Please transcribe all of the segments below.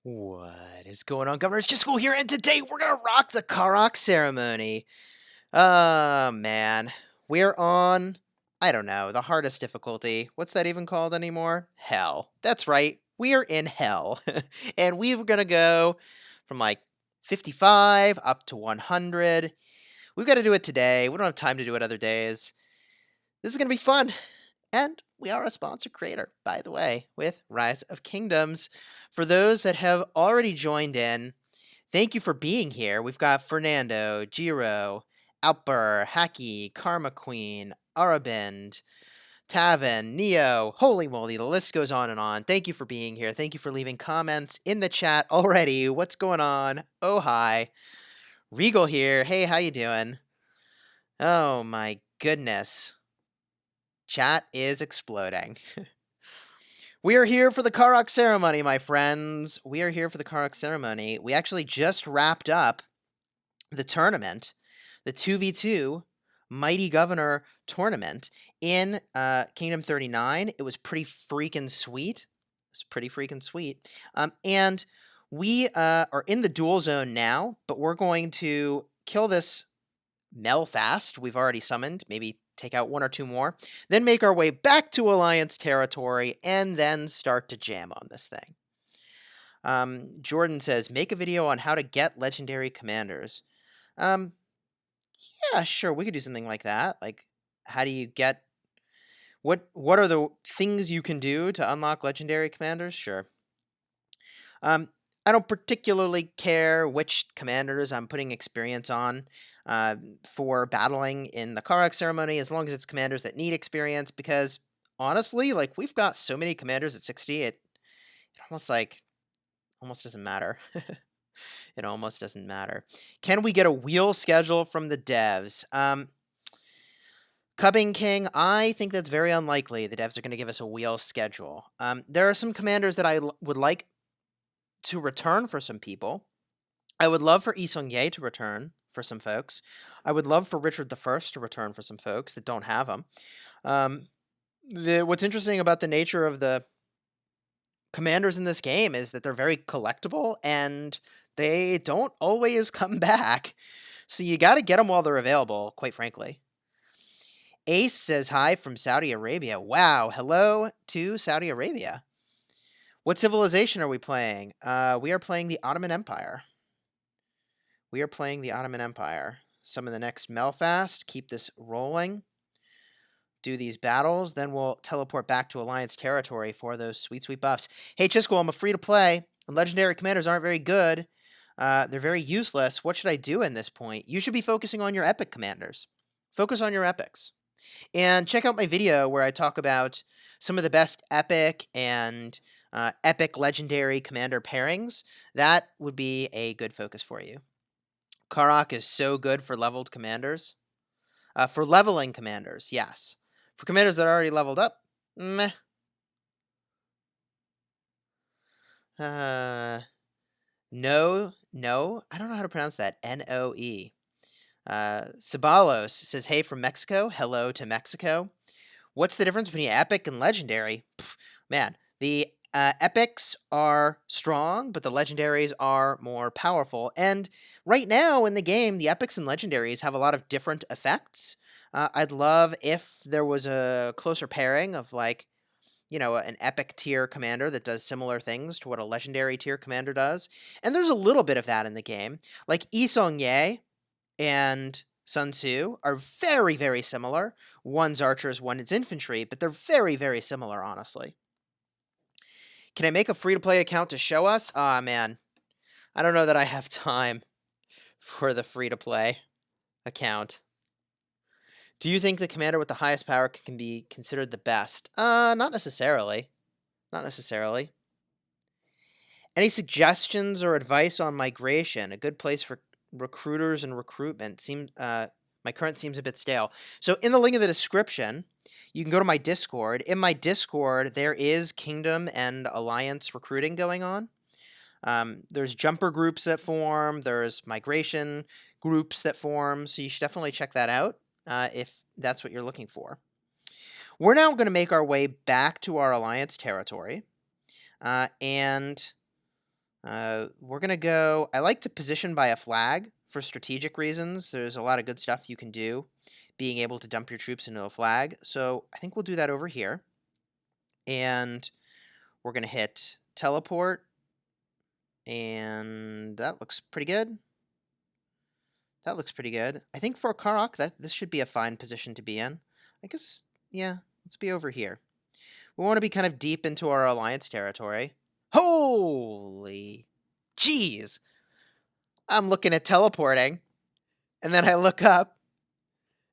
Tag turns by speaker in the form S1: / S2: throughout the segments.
S1: What is going on, Governor? It's Chisgule here, and today we're gonna rock the KARUK ceremony. Oh man, we're on, I don't know, the hardest difficulty. What's that even called anymore? Hell. That's right, we are in hell. And we're gonna go from like 55 up to 100. We've got to do it today. We don't have time to do it other days. This is gonna be fun. And we are a sponsor creator, by the way, with Rise of Kingdoms. For those that have already joined in, thank you for being here. We've got Fernando, Jiro, Alper, Haki, Karma Queen, Arabind, Tavin, Neo. Holy moly, the list goes on and on. Thank you for being here. Thank you for leaving comments in the chat already. What's going on? Oh, hi. Regal here. Hey, how you doing? Oh my goodness. Chat is exploding. We are here for the KARUK ceremony, my friends. We are here for the KARUK ceremony. We actually just wrapped up the tournament, the 2v2 Mighty Governor tournament in Kingdom 39. It was pretty freaking sweet. And we are in the duel zone now, but we're going to kill this Mel fast. We've already summoned, maybe take out one or two more, then make our way back to Alliance territory, and then start to jam on this thing. Jordan says, make a video on how to get legendary commanders. Yeah, sure, we could do something like that. Like, how do you get... What are the things you can do to unlock legendary commanders? Sure. I don't particularly care which commanders I'm putting experience on for battling in the KARUK ceremony, as long as it's commanders that need experience, because honestly, like, we've got so many commanders at 60, it almost doesn't matter. It almost doesn't matter. Can we get a wheel schedule from the devs? Cubbing King, I think that's very unlikely the devs are going to give us a wheel schedule. There are some commanders that I would like to return for some people. I would love for Yi Seong-Ye to return for some folks. I would love for Richard I to return for some folks that don't have him. What's interesting about the nature of the commanders in this game is that they're very collectible, and they don't always come back. So you got to get them while they're available, quite frankly. Ace says hi from Saudi Arabia. Wow, hello to Saudi Arabia. What civilization are we playing? We are playing the Ottoman Empire. Summon the next Melfast. Keep this rolling. Do these battles. Then we'll teleport back to Alliance territory for those sweet, sweet buffs. Hey, Chisgule, I'm a free-to-play. Legendary commanders aren't very good. They're very useless. What should I do in this point? You should be focusing on your epic commanders. Focus on your epics. And check out my video where I talk about some of the best epic and epic legendary commander pairings. That would be a good focus for you. KARUK is so good for leveled commanders. For leveling commanders, yes. For commanders that are already leveled up, meh. No, I don't know how to pronounce that. N-O-E. Sabalos says, hey from Mexico. Hello to Mexico. What's the difference between epic and legendary? Man, the epics are strong, but the legendaries are more powerful. And right now in the game, the epics and legendaries have a lot of different effects. I'd love if there was a closer pairing of, like, you know, an epic tier commander that does similar things to what a legendary tier commander does. And there's a little bit of that in the game. Like, Yi Seong-Ye and Sun Tzu are very, very similar. One's archers, one is infantry, but they're very, very similar, honestly. Can I make a free-to-play account to show us? Ah, man. I don't know that I have time for the free-to-play account. Do you think the commander with the highest power can be considered the best? Not necessarily. Not necessarily. Any suggestions or advice on migration? A good place for recruiters and recruitment. My current seems a bit stale. So in the link in the description, you can go to my Discord. In my Discord, there is Kingdom and Alliance recruiting going on. There's jumper groups that form. There's migration groups that form. So you should definitely check that out if that's what you're looking for. We're now going to make our way back to our Alliance territory. And We're going to go... I like to position by a flag for strategic reasons. There's a lot of good stuff you can do being able to dump your troops into a flag. So I think we'll do that over here. And we're going to hit teleport. And that looks pretty good. That looks pretty good. I think for KARUK, this should be a fine position to be in. I guess, yeah, let's be over here. We want to be kind of deep into our alliance territory. Holy jeez! I'm looking at teleporting, and then I look up,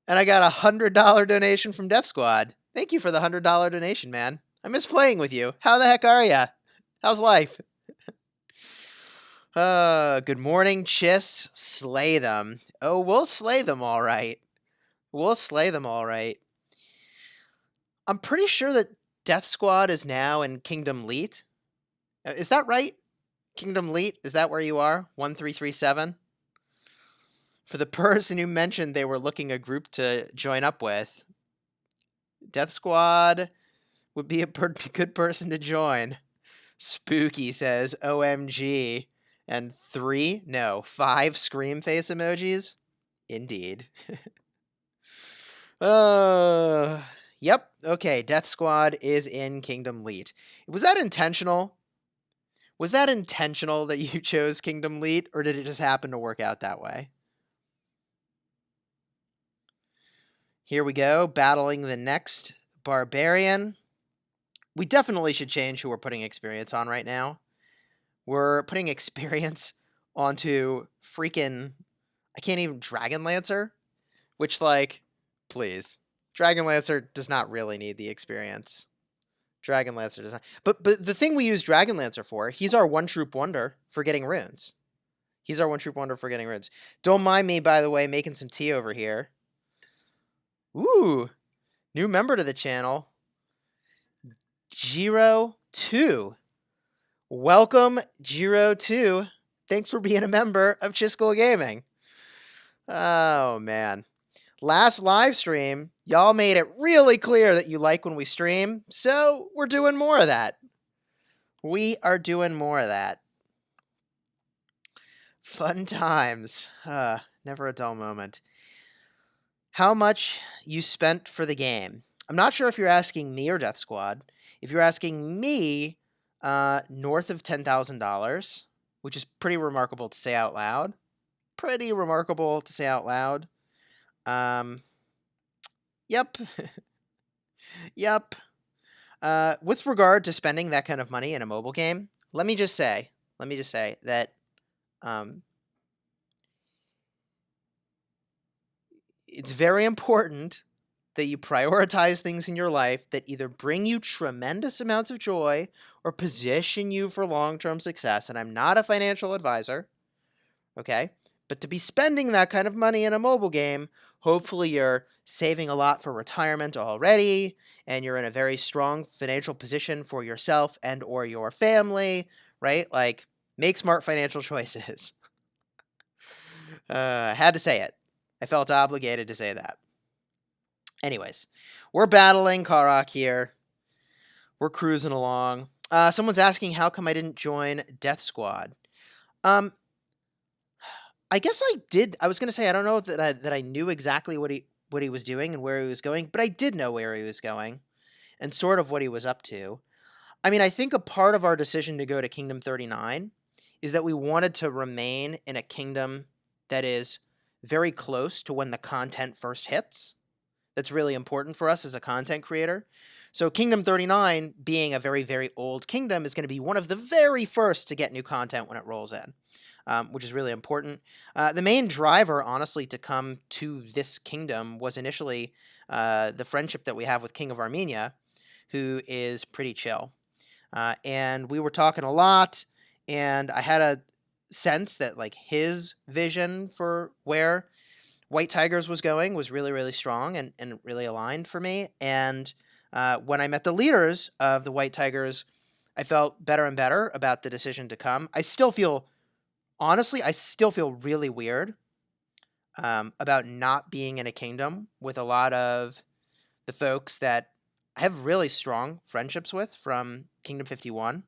S1: and I got a $100 donation from Death Squad. Thank you for the $100 donation, man. I miss playing with you. How the heck are ya? How's life? Good morning, Chis. Slay them. Oh, we'll slay them all right. We'll slay them all right. I'm pretty sure that Death Squad is now in Kingdom Leet. Is that right? Kingdom Leet? Is that where you are? 1337? For the person who mentioned they were looking a group to join up with, Death Squad would be a good person to join. Spooky says, OMG. And 5 scream face emojis? Indeed. Yep. Okay, Death Squad is in Kingdom Leet. Was that intentional? Was that intentional that you chose Kingdom Leet, or did it just happen to work out that way? Here we go, battling the next Barbarian. We definitely should change who we're putting experience on right now. We're putting experience onto freaking... I can't even... Dragon Lancer? Which, like, please. Dragon Lancer does not really need the experience. Dragon Lancer does not. But the thing we use Dragon Lancer for, he's our one-troop wonder for getting runes. He's our one-troop wonder for getting runes. Don't mind me, by the way, making some tea over here. Ooh, new member to the channel. Jiro2. Welcome, Jiro2. Thanks for being a member of Chisgule Gaming. Oh, man. Last live stream, y'all made it really clear that you like when we stream, so we're doing more of that. We are doing more of that. Fun times. Never a dull moment. How much you spent for the game? I'm not sure if you're asking me or Death Squad. If you're asking me, north of $10,000, which is pretty remarkable to say out loud. Pretty remarkable to say out loud. Yep. Yep. With regard to spending that kind of money in a mobile game, let me just say that it's very important that you prioritize things in your life that either bring you tremendous amounts of joy or position you for long-term success. And I'm not a financial advisor, okay? But to be spending that kind of money in a mobile game, hopefully you're saving a lot for retirement already, and you're in a very strong financial position for yourself and or your family, right? Like, make smart financial choices. I had to say it. I felt obligated to say that. Anyways, we're battling KARUK here. We're cruising along. Someone's asking how come I didn't join Death Squad. I guess I did. I was going to say I don't know that I knew exactly what he was doing and where he was going, but I did know where he was going and sort of what he was up to. I mean, I think a part of our decision to go to Kingdom 39 is that we wanted to remain in a kingdom that is very close to when the content first hits. That's really important for us as a content creator. So Kingdom 39, being a very, very old kingdom, is going to be one of the very first to get new content when it rolls in, which is really important. The main driver, honestly, to come to this kingdom was initially the friendship that we have with King of Armenia, who is pretty chill. And we were talking a lot, and I had a sense that like his vision for where White Tigers was going was really, really strong and really aligned for me. And when I met the leaders of the White Tigers, I felt better and better about the decision to come. Honestly, I still feel really weird about not being in a kingdom with a lot of the folks that I have really strong friendships with from Kingdom 51.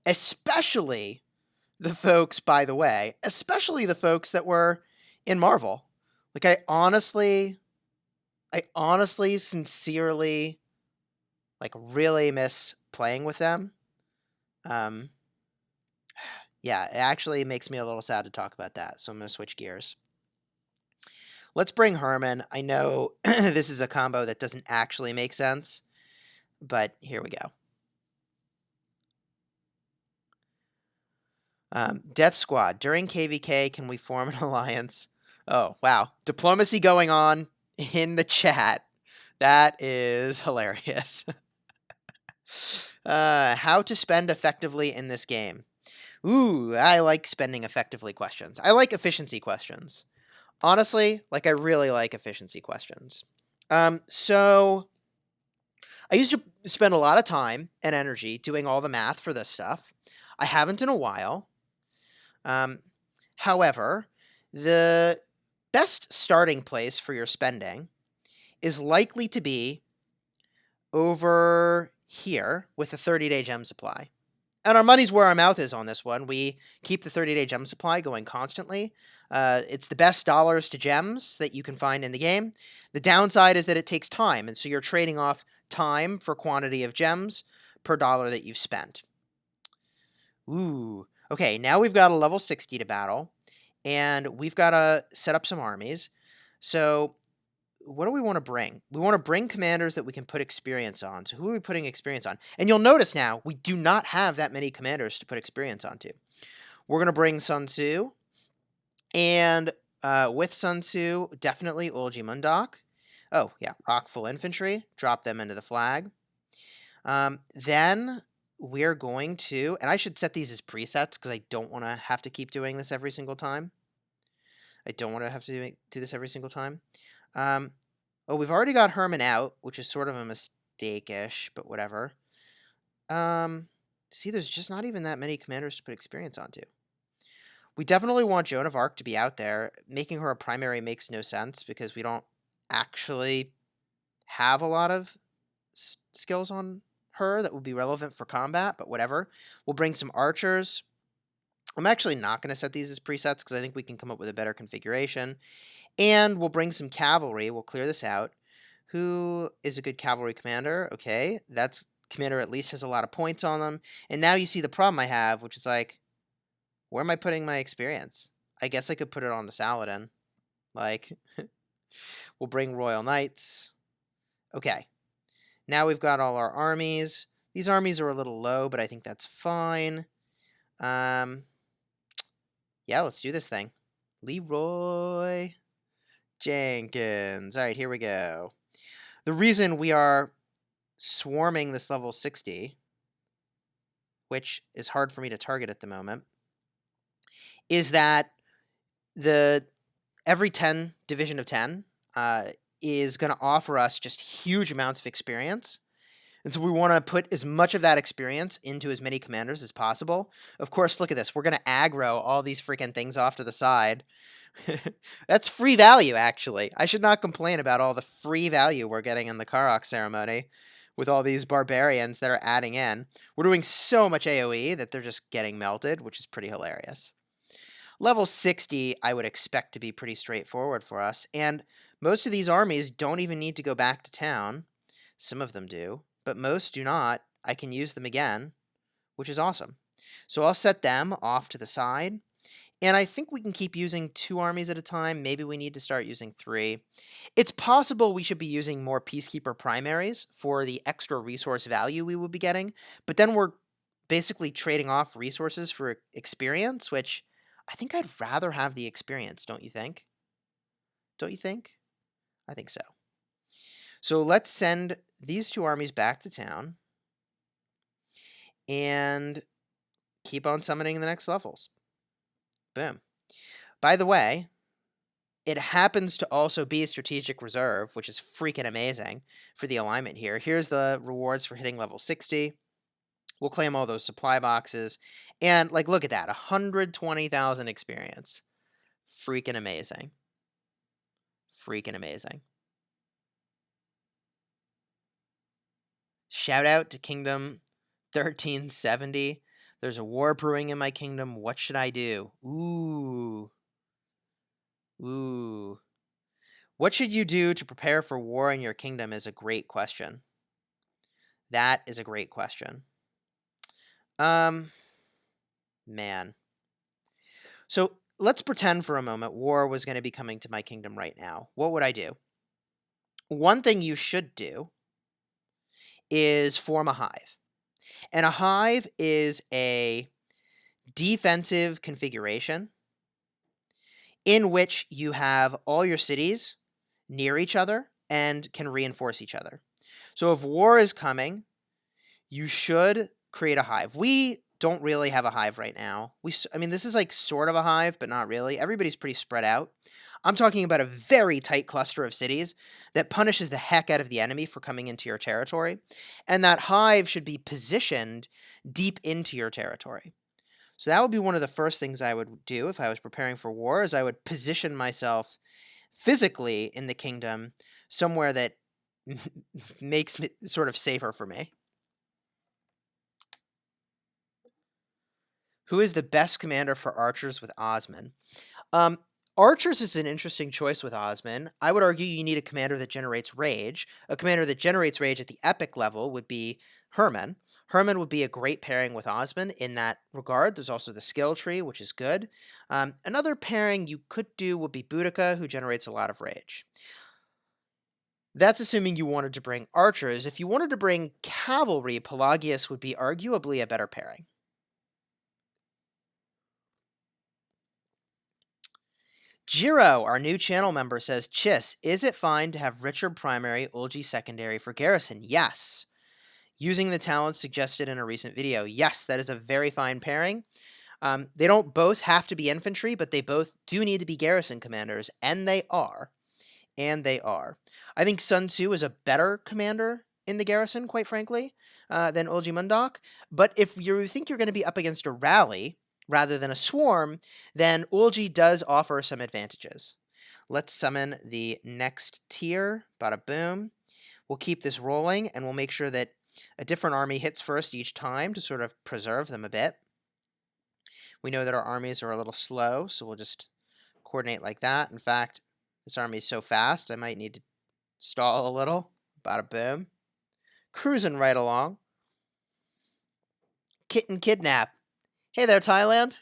S1: Especially the folks, by the way, especially the folks that were in Marvel. Like I honestly, sincerely, like really miss playing with them. Um, yeah, it actually makes me a little sad to talk about that. So I'm gonna switch gears. Let's bring Herman. I know this is a combo that doesn't actually make sense, but here we go. Death Squad. During KVK, can we form an alliance? Oh, wow. Diplomacy going on in the chat. That is hilarious. How to spend effectively in this game. Ooh, I like spending effectively questions. I like efficiency questions. Honestly, like I really like efficiency questions. So I used to spend a lot of time and energy doing all the math for this stuff. I haven't in a while. Um, However, the best starting place for your spending is likely to be over here with a 30-day gem supply. And our money's where our mouth is on this one. We keep the 30-day gem supply going constantly. It's the best dollars to gems that you can find in the game. The downside is that it takes time, and so you're trading off time for quantity of gems per dollar that you've spent. Ooh. Okay, now we've got a level 60 to battle, and we've got to set up some armies. So what do we want to bring? We want to bring commanders that we can put experience on. So who are we putting experience on? And you'll notice now, we do not have that many commanders to put experience onto. We're going to bring Sun Tzu, and with Sun Tzu, definitely Ulji Mundok. Oh, yeah, Rock Full Infantry. Drop them into the flag. Then we're going to, and I should set these as presets because I don't want to have to keep doing this every single time. I don't want to have to do this every single time. Oh, we've already got Herman out, which is sort of a mistake-ish, but whatever. See, there's just not even that many commanders to put experience onto. We definitely want Joan of Arc to be out there. Making her a primary makes no sense because we don't actually have a lot of skills on her that would be relevant for combat, but whatever. We'll bring some archers. I'm actually not going to set these as presets because I think we can come up with a better configuration. And we'll bring some cavalry. We'll clear this out. Who is a good cavalry commander? Okay, that's commander at least has a lot of points on them. And now you see the problem I have, which is like, where am I putting my experience? I guess I could put it on the Saladin. Like, we'll bring Royal Knights. Okay, now we've got all our armies. These armies are a little low, but I think that's fine. Yeah, let's do this thing. Leroy Jenkins. All right, here we go. The reason we are swarming this level 60, which is hard for me to target at the moment, is that the every 10 division of 10 is going to offer us just huge amounts of experience. And so we want to put as much of that experience into as many commanders as possible. Of course, look at this. We're going to aggro all these freaking things off to the side. That's free value, actually. I should not complain about all the free value we're getting in the KARUK ceremony with all these barbarians that are adding in. We're doing so much AoE that they're just getting melted, which is pretty hilarious. Level 60, I would expect to be pretty straightforward for us, and most of these armies don't even need to go back to town. Some of them do, but most do not. I can use them again, which is awesome. So I'll set them off to the side. And I think we can keep using 2 armies at a time. Maybe we need to start using 3. It's possible we should be using more Peacekeeper primaries for the extra resource value we will be getting, but then we're basically trading off resources for experience, which I think I'd rather have the experience, don't you think? Don't you think? I think so. So let's send these 2 armies back to town and keep on summoning the next levels. Boom. By the way, it happens to also be a strategic reserve, which is freaking amazing for the alignment here. Here's the rewards for hitting level 60. We'll claim all those supply boxes. And, like, look at that. 120,000 experience. Freaking amazing. Freaking amazing. Shout out to Kingdom 1370. There's a war brewing in my kingdom. What should I do? Ooh. Ooh. What should you do to prepare for war in your kingdom is a great question. That is a great question. Um, man. So let's pretend for a moment war was going to be coming to my kingdom right now. What would I do? One thing you should do is form a hive. And a hive is a defensive configuration in which you have all your cities near each other and can reinforce each other. So if war is coming, you should create a hive. We don't really have a hive right now. I mean, this is like sort of a hive, but not really. Everybody's pretty spread out. I'm talking about a very tight cluster of cities that punishes the heck out of the enemy for coming into your territory. And that hive should be positioned deep into your territory. So that would be one of the first things I would do if I was preparing for war, is I would position myself physically in the kingdom somewhere that makes it sort of safer for me. Who is the best commander for archers with Osman? Um, Archers is an interesting choice with Osman. I would argue you need a commander that generates rage. A commander that generates rage at the epic level would be Herman. Herman would be a great pairing with Osman in that regard. There's also the skill tree, which is good. Another pairing you could do would be Boudica, who generates a lot of rage. That's assuming you wanted to bring archers. If you wanted to bring cavalry, Pelagius would be arguably a better pairing. Jiro, our new channel member, says, Chis, is it fine to have Richard primary, Ulji secondary for Garrison? Yes. Using the talents suggested in a recent video. Yes, that is a very fine pairing. They don't both have to be infantry, but they both do need to be Garrison commanders, and they are. And they are. I think Sun Tzu is a better commander in the Garrison, quite frankly, than Ulji Mundok. But if you think you're going to be up against a rally rather than a swarm, then Ulji does offer some advantages. Let's summon the next tier. Bada boom. We'll keep this rolling, and we'll make sure that a different army hits first each time to sort of preserve them a bit. We know that our armies are a little slow, so we'll just coordinate like that. In fact, this army is so fast, I might need to stall a little. Bada boom. Cruising right along. Kitten Kidnap. Hey there, Thailand.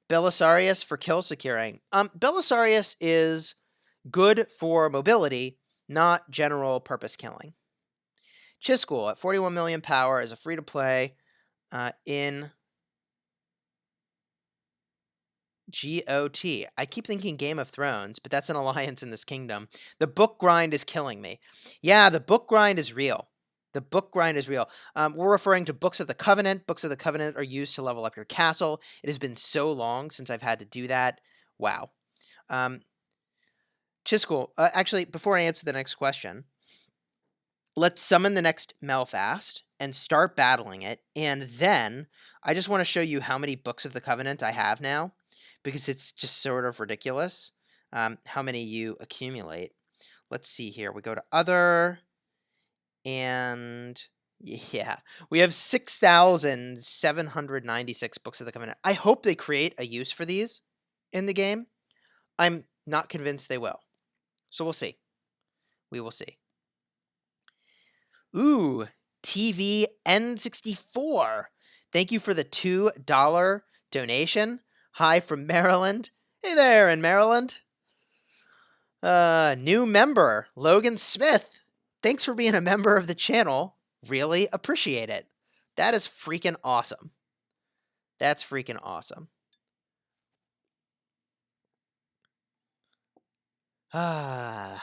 S1: Belisarius for kill securing. Belisarius is good for mobility, not general purpose killing. Chisgule at 41 million power is a free-to-play in GOT. I keep thinking Game of Thrones, but that's an alliance in this kingdom. The book grind is killing me. Yeah, the book grind is real. The book grind is real. We're referring to Books of the Covenant. Books of the Covenant are used to level up your castle. It has been so long since I've had to do that. Wow. Chisgule, actually, before I answer the next question, let's summon the next Melfast and start battling it. And then I just want to show you how many Books of the Covenant I have now, because it's just sort of ridiculous how many you accumulate. Let's see here. We go to Other, and yeah, we have 6,796 Books of the Covenant. I hope they create a use for these in the game. I'm not convinced they will. So we'll see. We will see. Ooh, TV N64. Thank you for the $2 donation. Hi from Maryland. Hey there in Maryland. New member, Logan Smith. Thanks for being a member of the channel. Really appreciate it. That is freaking awesome. That's freaking awesome. All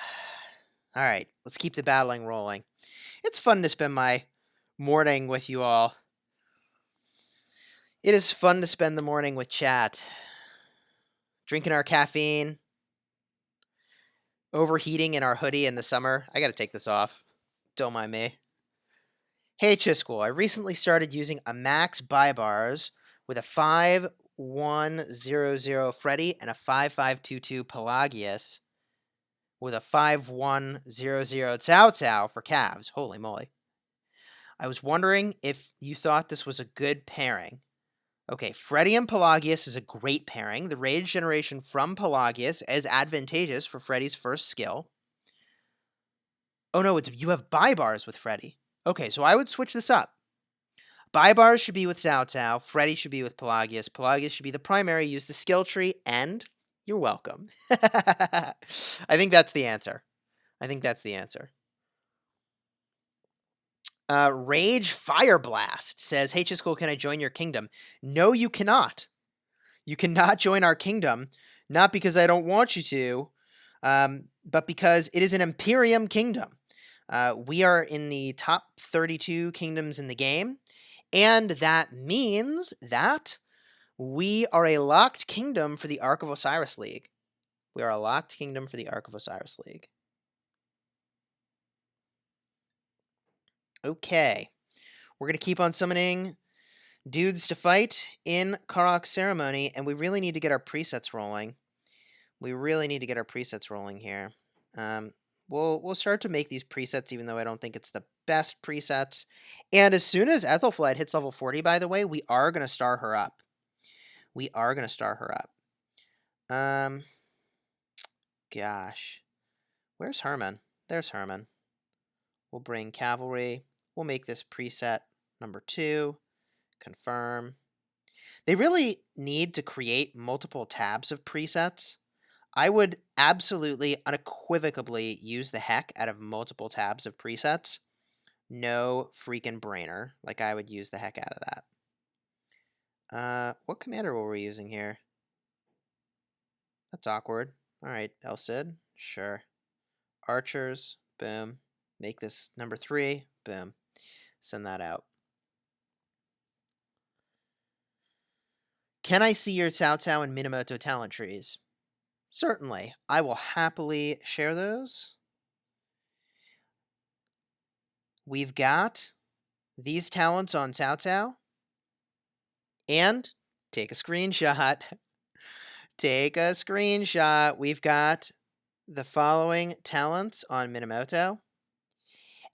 S1: right, let's keep the battling rolling. It's fun to spend my morning with you all. It is fun to spend the morning with chat. Drinking our caffeine. Overheating in our hoodie in the summer. I gotta take this off. Don't mind me. Hey Chisgule, I recently started using a max buy bars with a 5100 Freddy and a 5522 Pelagius with a 5100 Cao Cao for calves. Holy moly. I was wondering if you thought this was a good pairing. Okay, Freddy and Pelagius is a great pairing. The rage generation from Pelagius is advantageous for Freddy's first skill. Oh no, you have buy bars with Freddy. Okay, so I would switch this up. Buy bars should be with Cao Cao. Freddy should be with Pelagius. Pelagius should be the primary. Use the skill tree, and you're welcome. I think that's the answer. I think that's the answer. Rage Fire Blast says, "Hey Chisgule, can I join your kingdom?" No, you cannot. You cannot join our kingdom, not because I don't want you to, but because it is an Imperium kingdom. We are in the top 32 kingdoms in the game, and that means that we are a locked kingdom for the Ark of Osiris League. We are a locked kingdom for the Ark of Osiris League. Okay. We're going to keep on summoning dudes to fight in KARUK Ceremony, and we really need to get our presets rolling. We really need to get our presets rolling here. We'll start to make these presets, even though I don't think it's the best presets. And as soon as Ethelflaed hits level 40, by the way, we are going to star her up. We are going to star her up. Gosh. Where's Herman? There's Herman. We'll bring cavalry. We'll make this preset number 2. Confirm. They really need to create multiple tabs of presets. I would absolutely, unequivocally use the heck out of multiple tabs of presets. No freaking brainer. Like, I would use the heck out of that. What commander were we using here? That's awkward. Alright, El Cid. Sure. Archers. Boom. Make this number 3. Boom. Send that out. Can I see your Cao Cao and Minamoto talent trees? Certainly. I will happily share those. We've got these talents on Cao Cao. And take a screenshot. Take a screenshot. We've got the following talents on Minamoto.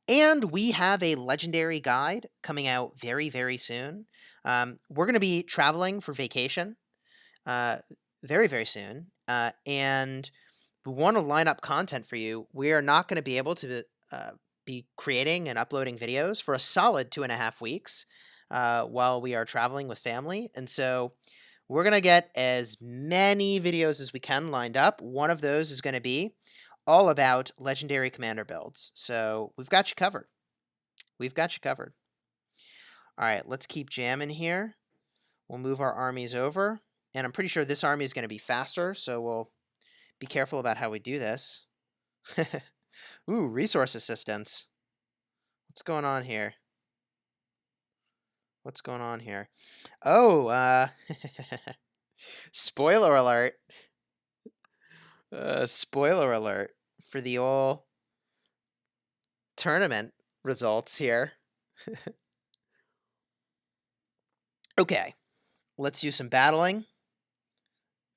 S1: And we have a legendary guide coming out very, very soon. We're going to be traveling for vacation very, very soon. And we want to line up content for you. We are not going to be able to be creating and uploading videos for a solid 2.5 weeks while we are traveling with family. And so we're going to get as many videos as we can lined up. One of those is going to be all about legendary commander builds. So we've got you covered. We've got you covered. All right, let's keep jamming here. We'll move our armies over. And I'm pretty sure this army is going to be faster, so we'll be careful about how we do this. Ooh, resource assistance. What's going on here? What's going on here? Oh, spoiler alert. Spoiler alert for the old tournament results here. Okay, let's do some battling.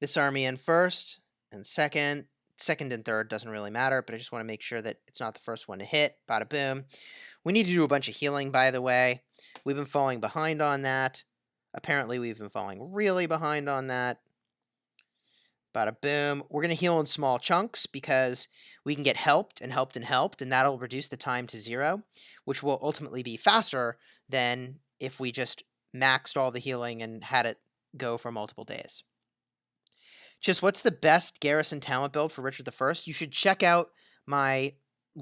S1: This army in first and second. Second and third doesn't really matter, but I just want to make sure that it's not the first one to hit. Bada boom. We need to do a bunch of healing, by the way. We've been falling behind on that. Apparently, we've been falling really behind on that. Bada boom. We're going to heal in small chunks because we can get helped and helped and helped, and that'll reduce the time to 0, which will ultimately be faster than if we just maxed all the healing and had it go for multiple days. Just what's the best garrison talent build for Richard I? You should check out my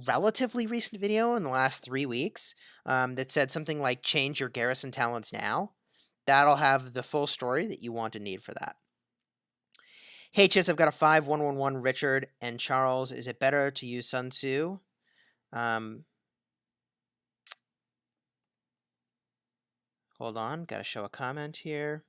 S1: relatively recent video in the last 3 weeks that said something like change your garrison talents now. That'll have the full story that you want and need for that. Hey Chis, I've got a 5-1-1-1 Richard and Charles. Is it better to use Sun Tzu? Hold on, gotta show a comment here.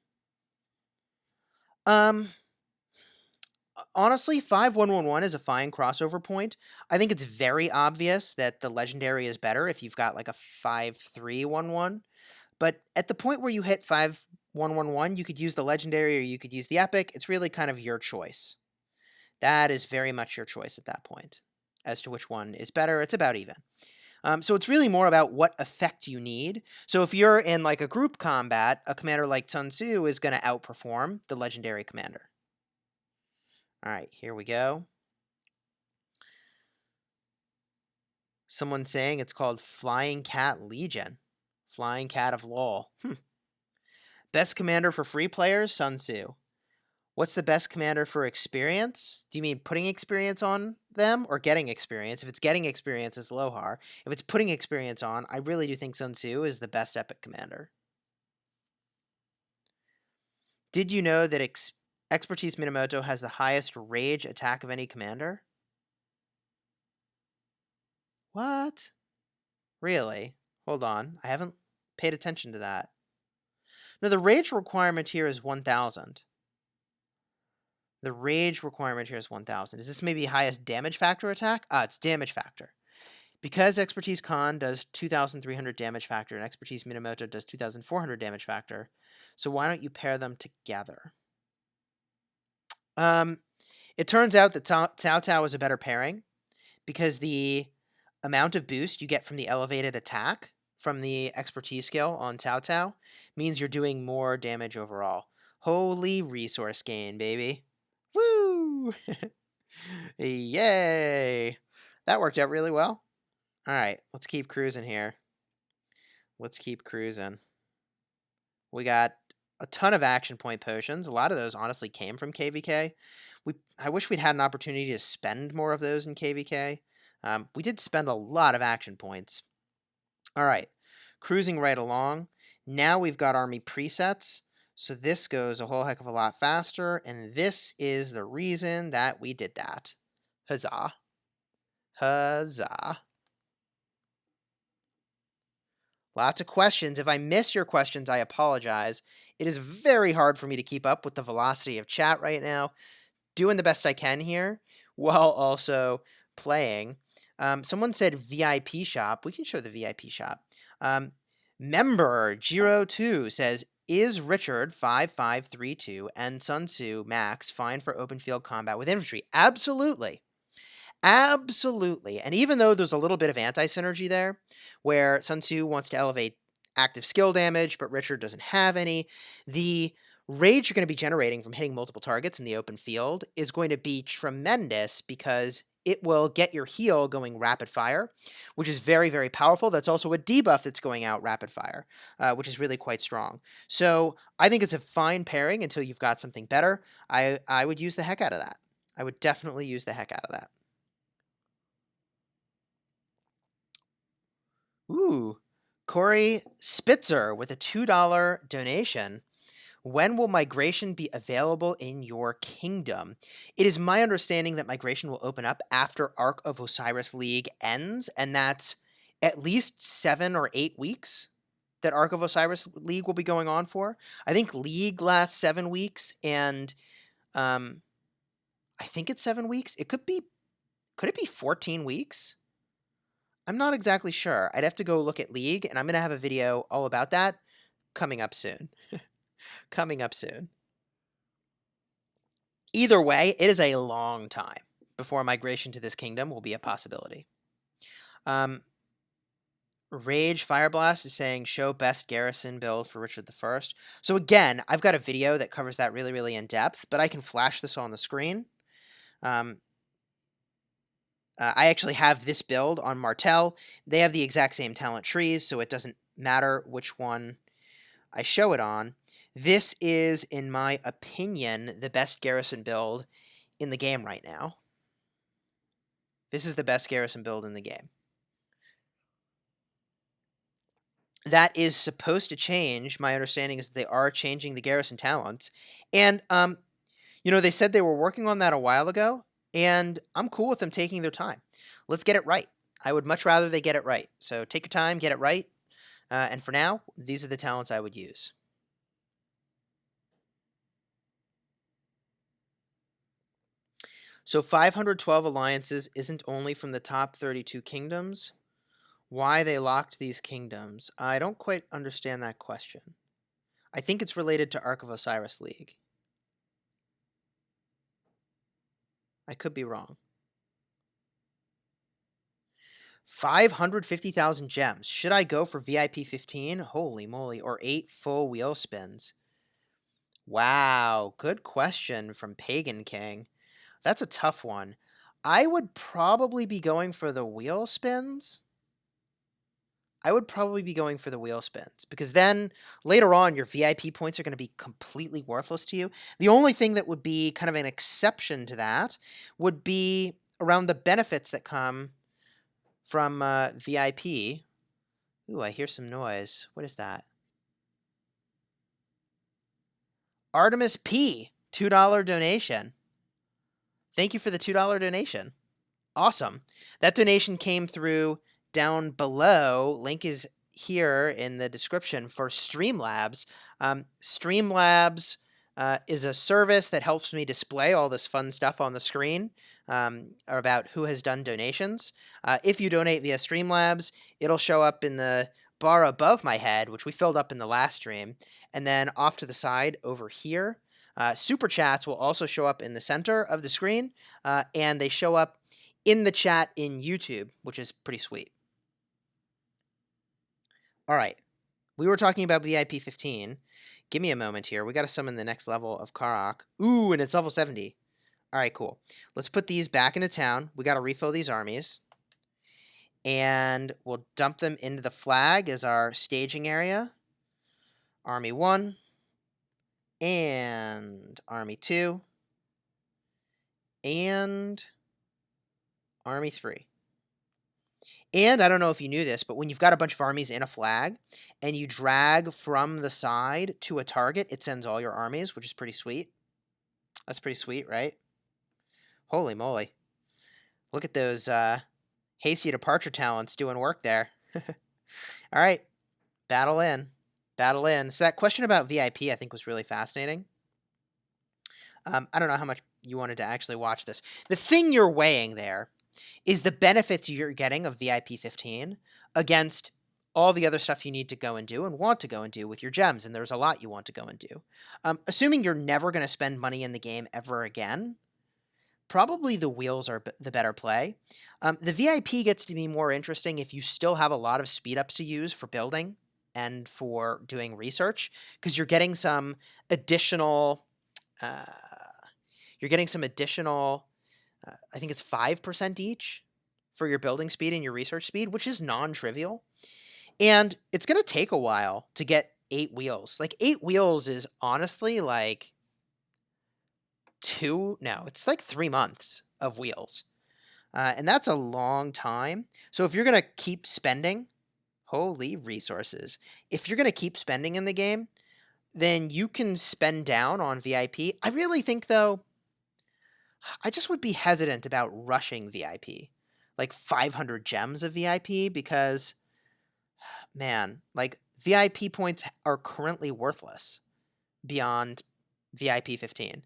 S1: Honestly, 5-1-1-1 is a fine crossover point. I think it's very obvious that the legendary is better if you've got like a 5-3-1-1. But at the point where you hit 5-1-1-1, you could use the legendary or you could use the epic. It's really kind of your choice. That is very much your choice at that point as to which one is better. It's about even. So it's really more about what effect you need. So if you're in like a group combat, a commander like Sun Tzu is going to outperform the legendary commander. All right, here we go. Someone saying it's called Flying Cat Legion. Flying Cat of LOL. Best commander for free players, Sun Tzu. What's the best commander for experience? Do you mean putting experience on them or getting experience? If it's getting experience, it's Lohar. If it's putting experience on, I really do think Sun Tzu is the best epic commander. Did you know that Expertise Minamoto has the highest rage attack of any commander? What? Really? Hold on. I haven't paid attention to that. No, the rage requirement here is 1,000. The rage requirement here is 1,000. Is this maybe highest damage factor attack? Ah, it's damage factor. Because Expertise Khan does 2,300 damage factor and Expertise Minamoto does 2,400 damage factor, so why don't you pair them together? It turns out that Cao Cao is a better pairing because the amount of boost you get from the elevated attack from the expertise skill on Cao Cao means you're doing more damage overall. Holy resource gain, baby. Woo! Yay! That worked out really well. All right, let's keep cruising here. Let's keep cruising. We got a ton of action point potions. A lot of those honestly came from KVK. I wish we'd had an opportunity to spend more of those in KVK. We did spend a lot of action points. All right, cruising right along. Now we've got army presets, so this goes a whole heck of a lot faster, and this is the reason that we did that. Huzzah. Huzzah. Lots of questions. If I miss your questions, I apologize. It is very hard for me to keep up with the velocity of chat right now. Doing the best I can here while also playing. Someone said VIP shop. We can show the VIP shop. Member Jiro2 says, is Richard 5532 and Sun Tzu Max fine for open field combat with infantry? Absolutely. Absolutely. And even though there's a little bit of anti-synergy there, where Sun Tzu wants to elevate active skill damage, but Richard doesn't have any, the rage you're going to be generating from hitting multiple targets in the open field is going to be tremendous because it will get your heal going rapid fire, which is very, very powerful. That's also a debuff that's going out rapid fire, which is really quite strong. So I think it's a fine pairing until you've got something better. I would use the heck out of that. I would definitely use the heck out of that. Ooh, Corey Spitzer with a $2 donation. When will migration be available in your kingdom? It is my understanding that migration will open up after Ark of Osiris League ends, and that's at least 7 or 8 weeks that Ark of Osiris League will be going on for. I think League lasts 7 weeks, and I think it's 7 weeks. Could it be 14 weeks? I'm not exactly sure. I'd have to go look at League, and I'm going to have a video all about that coming up soon. Coming up soon. Either way, it is a long time before migration to this kingdom will be a possibility. Rage Fireblast is saying, show best garrison build for Richard I. So again, I've got a video that covers that really, really in depth, but I can flash this on the screen. I actually have this build on Martel. They have the exact same talent trees, so it doesn't matter which one I show it on. This is, in my opinion, the best garrison build in the game right now. This is the best garrison build in the game. That is supposed to change. My understanding is that they are changing the garrison talents. And, they said they were working on that a while ago, and I'm cool with them taking their time. Let's get it right. I would much rather they get it right. So take your time, get it right. And for now, these are the talents I would use. So 512 alliances isn't only from the top 32 kingdoms. Why they locked these kingdoms? I don't quite understand that question. I think it's related to Ark of Osiris League. I could be wrong. 550,000 gems. Should I go for VIP 15? Holy moly. Or 8 full wheel spins? Wow. Good question from Pagan King. That's a tough one. I would probably be going for the wheel spins. I would probably be going for the wheel spins because then later on your VIP points are going to be completely worthless to you. The only thing that would be kind of an exception to that would be around the benefits that come from VIP. Ooh, I hear some noise. What is that? Artemis P, $2 donation. Thank you for the $2 donation. Awesome. That donation came through down below. Link is here in the description for Streamlabs. Streamlabs is a service that helps me display all this fun stuff on the screen about who has done donations. If you donate via Streamlabs, it'll show up in the bar above my head, which we filled up in the last stream, and then off to the side over here. Super chats will also show up in the center of the screen, and they show up in the chat in YouTube, which is pretty sweet. All right. We were talking about VIP 15. Give me a moment here. We got to summon the next level of KARUK. Ooh, and it's level 70. All right, cool. Let's put these back into town. We got to refill these armies. And we'll dump them into the flag as our staging area. Army 1. And Army 2. And Army 3. And I don't know if you knew this, but when you've got a bunch of armies in a flag and you drag from the side to a target, it sends all your armies, which is pretty sweet. That's pretty sweet, right? Holy moly. Look at those hasty departure talents doing work there. All right. Battle in. Battle in. So that question about VIP I think was really fascinating. I don't know how much you wanted to actually watch this. The thing you're weighing there is the benefits you're getting of VIP 15 against all the other stuff you need to go and do and want to go and do with your gems, and there's a lot you want to go and do. Assuming you're never going to spend money in the game ever again, probably the wheels are the better play. The VIP gets to be more interesting if you still have a lot of speed ups to use for building and for doing research, because you're getting some additional. You're getting some additional. I think it's 5% each for your building speed and your research speed, which is non-trivial. And it's going to take a while to get 8 wheels. Like 8 wheels is honestly like it's like 3 months of wheels. And that's a long time. So if you're going to keep spending, holy resources. If you're going to keep spending in the game, then you can spend down on VIP. I really think though, I just would be hesitant about rushing VIP, like 500 gems of VIP, because, man, like VIP points are currently worthless beyond VIP 15.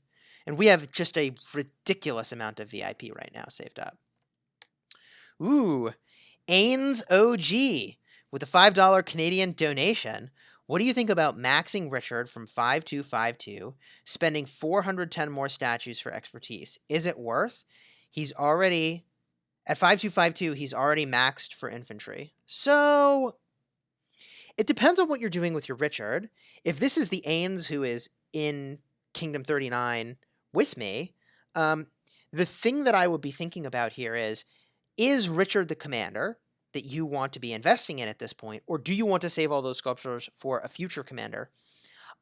S1: And we have just a ridiculous amount of VIP right now saved up. Ooh, Ains OG with a $5 Canadian donation. What do you think about maxing Richard from 5252, spending 410 more statues for expertise? Is it worth? He's already at 5252, he's already maxed for infantry. So it depends on what you're doing with your Richard. If this is the Ains who is in Kingdom 39 with me, the thing that I would be thinking about here is Richard the commander that you want to be investing in at this point, or do you want to save all those sculptures for a future commander?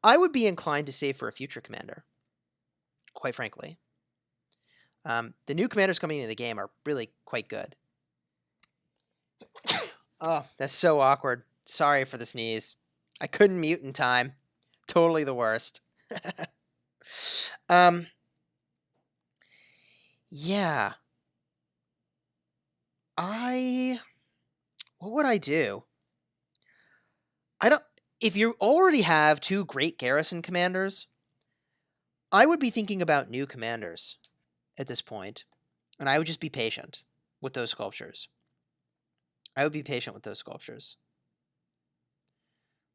S1: I would be inclined to save for a future commander, quite frankly. The new commanders coming into the game are really quite good. Oh, that's so awkward. Sorry for the sneeze. I couldn't mute in time. Totally the worst. Yeah. What would I do? If you already have 2 great garrison commanders, I would be thinking about new commanders at this point, and I would just be patient with those sculptures.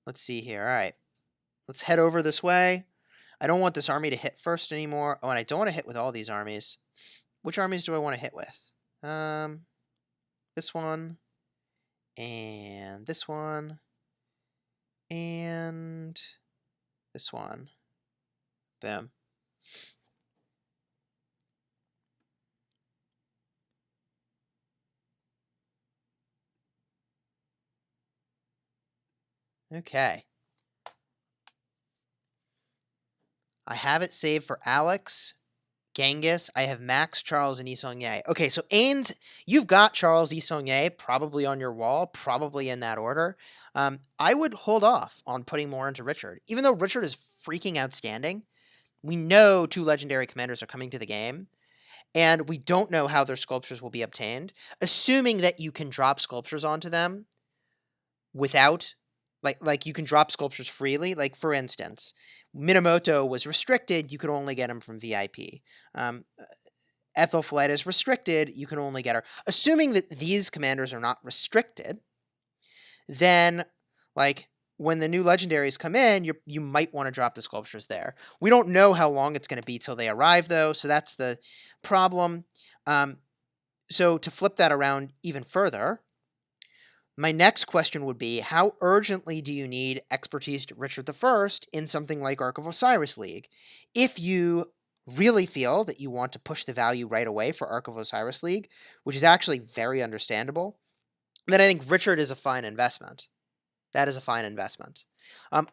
S1: Let's see here. All right. Let's head over this way. I don't want this army to hit first anymore. Oh, and I don't want to hit with all these armies. Which armies do I want to hit with? This one. and this one, and this one. Boom. Okay. I have it saved for Alex, Genghis. I have Max, Charles, and Isong. Okay, so Ains, you've got Charles Isong probably on your wall, probably in that order. I would hold off on putting more into Richard. Even though Richard is freaking outstanding, we know 2 legendary commanders are coming to the game, and we don't know how their sculptures will be obtained. Assuming that you can drop sculptures onto them without like you can drop sculptures freely. Like for instance, Minamoto was restricted; you could only get him from VIP. Um, Ethelflaed is restricted; you can only get her. Assuming that these commanders are not restricted, then like when the new legendaries come in, you might want to drop the sculptures there. We don't know how long it's going to be till they arrive, though, so that's the problem. So to flip that around even further, my next question would be, how urgently do you need expertise to Richard I in something like Ark of Osiris League? If you really feel that you want to push the value right away for Ark of Osiris League, which is actually very understandable, then I think Richard is a fine investment. That is a fine investment.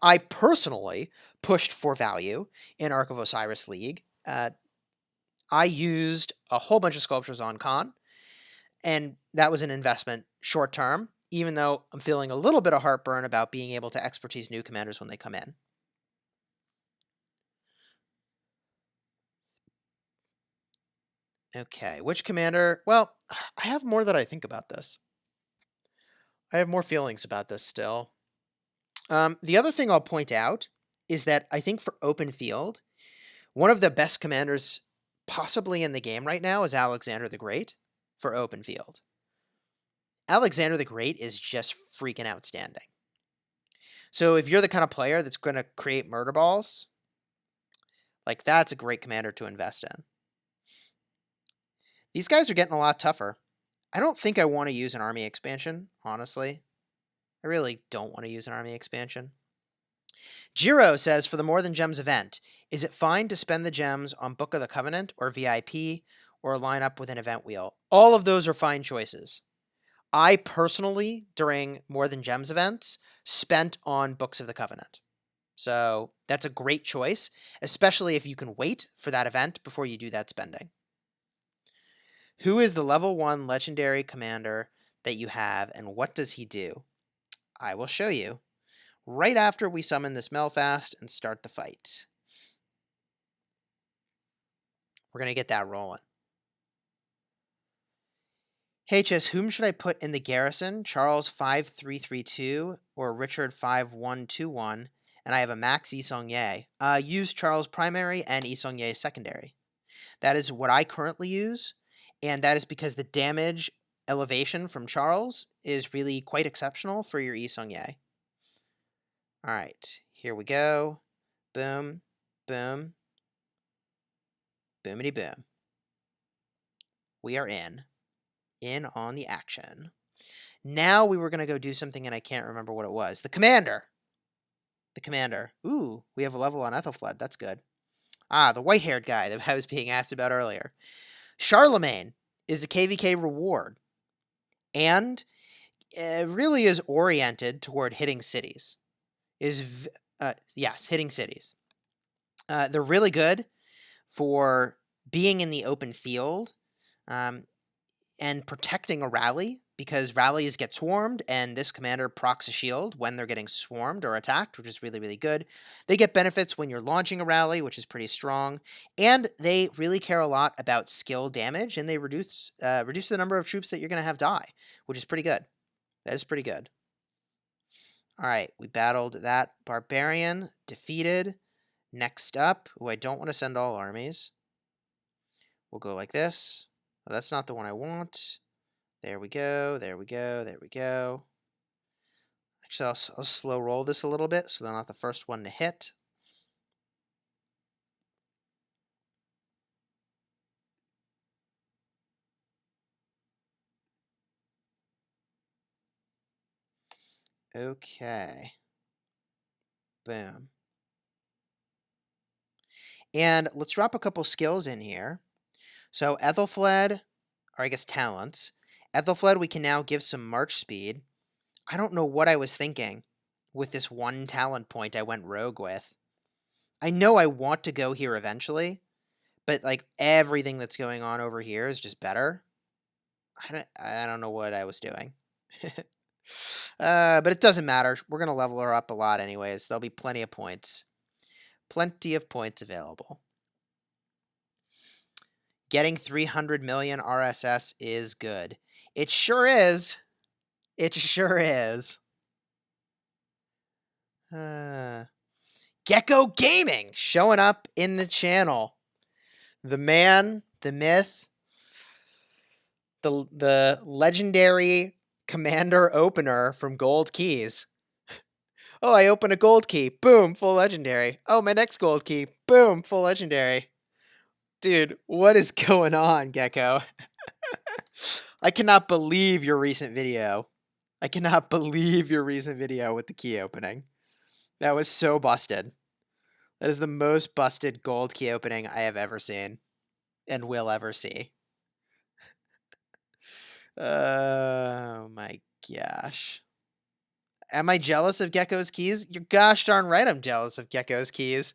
S1: I personally pushed for value in Ark of Osiris League. I used a whole bunch of sculptures on Khan, and that was an investment short term, even though I'm feeling a little bit of heartburn about being able to expertise new commanders when they come in. Okay, which commander? Well, I have more that I think about this. I have more feelings about this still. The other thing I'll point out is that I think for open field, one of the best commanders possibly in the game right now is Alexander the Great for open field. Alexander the Great is just freaking outstanding. So if you're the kind of player that's going to create murder balls, like that's a great commander to invest in. These guys are getting a lot tougher. I don't think I want to use an army expansion, honestly. I really don't want to use an army expansion. Jiro says, for the More Than Gems event, is it fine to spend the gems on Book of the Covenant or VIP or line up with an event wheel? All of those are fine choices. I personally, during More Than Gems events, spent on Books of the Covenant. So that's a great choice, especially if you can wait for that event before you do that spending. Who is the level 1 legendary commander that you have, and what does he do? I will show you right after we summon this Melfast and start the fight. We're going to get that rolling. HS, whom should I put in the garrison? Charles 5332 or Richard 5121? And I have a Max Isong Ye. Use Charles primary and Isong Ye secondary. That is what I currently use, and that is because the damage elevation from Charles is really quite exceptional for your Isong Ye. All right, here we go. Boom, boom, boomity boom. We are in on the action. Now we were going to go do something, and I can't remember what it was. The commander. The commander. Ooh, we have a level on Ethelflaed. That's good. Ah, the white-haired guy that I was being asked about earlier. Charlemagne is a KVK reward, and really is oriented toward hitting cities. Yes, hitting cities. They're really good for being in the open field, and protecting a rally, because rallies get swarmed, and this commander procs a shield when they're getting swarmed or attacked, which is really, really good. They get benefits when you're launching a rally, which is pretty strong, and they really care a lot about skill damage, and they reduce the number of troops that you're going to have die, which is pretty good. That is pretty good. All right, we battled that barbarian, defeated. Next up, I don't want to send all armies. We'll go like this. Oh, that's not the one I want. There we go, there we go, there we go. Actually, I'll slow roll this a little bit so they're not the first one to hit. Okay. Boom. And let's drop a couple skills in here. So Ethelfled, or I guess talents. Ethelfled, we can now give some march speed. I don't know what I was thinking with this one talent point I went rogue with. I know I want to go here eventually, but like everything that's going on over here is just better. I don't know what I was doing. But it doesn't matter. We're going to level her up a lot anyways. There'll be plenty of points. Plenty of points available. Getting 300 million RSS is good. It sure is. It sure is. Gecko Gaming showing up in the channel. The man, the myth, the legendary commander opener from Gold Keys. Oh, I open a gold key. Boom, full legendary. Oh, my next gold key. Boom, full legendary. Dude, what is going on, Gecko? I cannot believe your recent video. I cannot believe your recent video with the key opening. That was so busted. That is the most busted gold key opening I have ever seen and will ever see. Oh my gosh. Am I jealous of Gecko's keys? You're gosh darn right I'm jealous of Gecko's keys.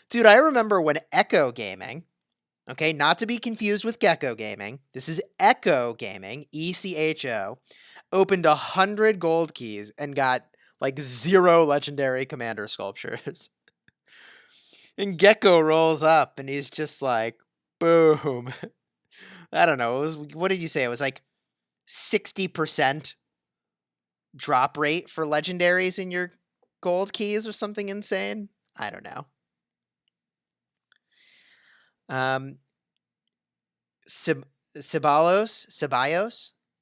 S1: Dude, I remember when Echo Gaming, okay, not to be confused with Gecko Gaming, this is Echo Gaming, ECHO, opened 100 gold keys and got like 0 legendary commander sculptures. And Gecko rolls up and he's just like, boom. I don't know. What did you say? It was like 60% drop rate for legendaries in your gold keys or something insane. I don't know. Ceballos.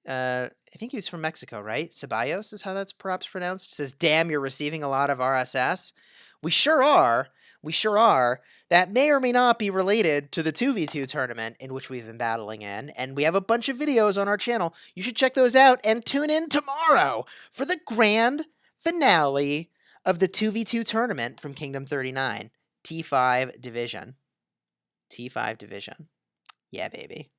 S1: I think he was from Mexico, right? Ceballos is how that's perhaps pronounced. Says, "Damn, you're receiving a lot of RSS." We sure are. We sure are. That may or may not be related to the 2v2 tournament in which we've been battling in, and we have a bunch of videos on our channel. You should check those out and tune in tomorrow for the grand finale of the 2v2 tournament from Kingdom 39, T5 Division. T5 Division. Yeah, baby.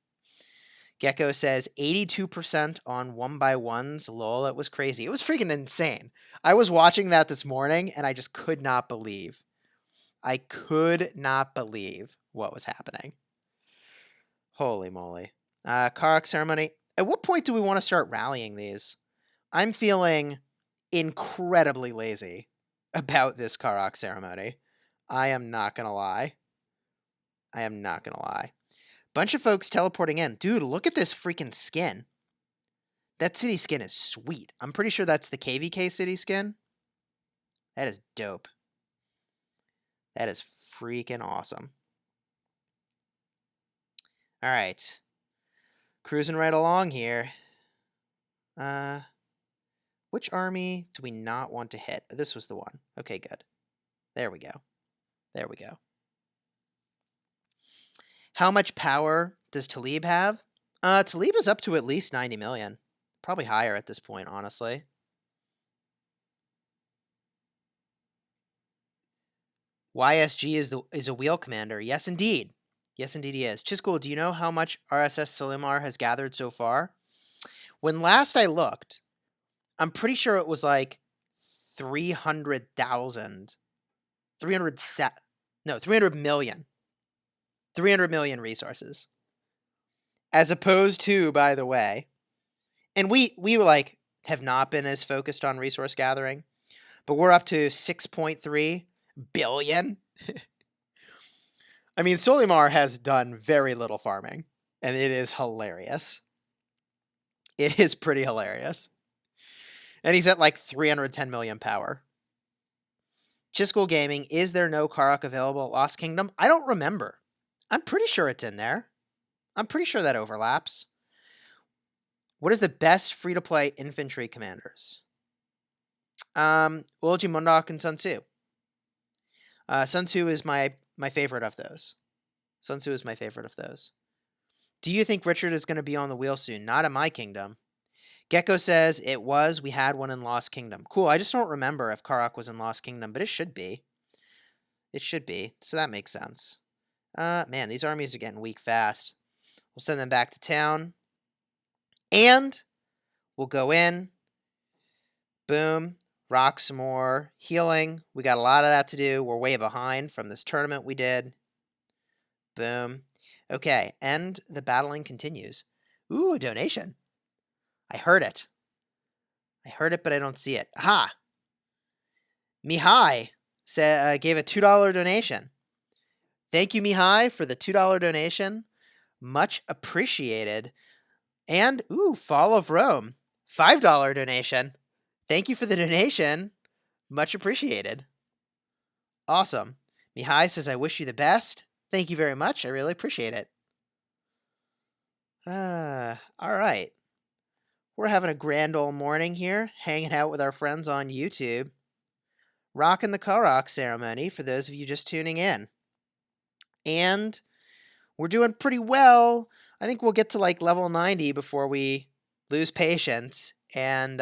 S1: Gecko says 82% on 1x1s. Lol, it was crazy. It was freaking insane. I was watching that this morning and I just could not believe. I could not believe what was happening. Holy moly. KARUK ceremony. At what point do we want to start rallying these? I'm feeling incredibly lazy about this KARUK ceremony. I am not going to lie. I am not going to lie. Bunch of folks teleporting in. Dude, look at this freaking skin. That city skin is sweet. I'm pretty sure that's the KVK city skin. That is dope. That is freaking awesome. All right. Cruising right along here. Which army do we not want to hit? This was the one. Okay, good. There we go. There we go. How much power does Talib have? Talib is up to at least 90 million. Probably higher at this point, honestly. YSG is a wheel commander. Yes, indeed. Yes, indeed he is. Chisgule, do you know how much RSS Solimar has gathered so far? When last I looked, I'm pretty sure it was like 300,000. 300 million. 300 million resources. As opposed to, by the way, and we like have not been as focused on resource gathering, but we're up to 6.3 billion. I mean, Solimar has done very little farming, and it is hilarious. It is pretty hilarious. And he's at like 310 million power. Chisgule Gaming, is there no KARUK available at Lost Kingdom? I don't remember. I'm pretty sure it's in there. I'm pretty sure that overlaps. What is the best free-to-play infantry commanders? Ulji Mundok and Sun Tzu. Sun Tzu is my favorite of those. Sun Tzu is my favorite of those. Do you think Richard is going to be on the wheel soon? Not in my kingdom. Gecko says it was. We had one in Lost Kingdom. Cool. I just don't remember if KARUK was in Lost Kingdom, but it should be. It should be. So that makes sense. Man, these armies are getting weak fast. We'll send them back to town. And we'll go in. Boom. Rock some more. Healing. We got a lot of that to do. We're way behind from this tournament we did. Boom. Okay, and the battling continues. Ooh, a donation. I heard it. I heard it, but I don't see it. Aha! Mihai gave a $2 donation. Thank you, Mihai, for the $2 donation. Much appreciated. And, ooh, Fall of Rome. $5 donation. Thank you for the donation. Much appreciated. Awesome. Mihai says, I wish you the best. Thank you very much. I really appreciate it. All right. We're having a grand old morning here, hanging out with our friends on YouTube. Rocking the KARUK ceremony for those of you just tuning in. And we're doing pretty well. I think we'll get to like level 90 before we lose patience and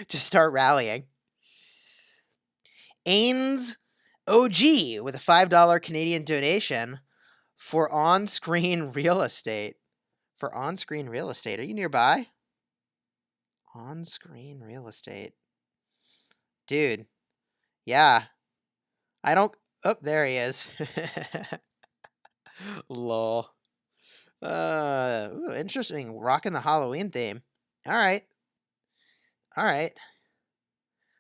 S1: just start rallying. Ains OG with a $5 Canadian donation for on-screen real estate. For on-screen real estate. Are you nearby? On-screen real estate. Dude. Yeah. I don't... Oh, there he is. Lol. Ooh, interesting. Rocking the Halloween theme. All right. All right.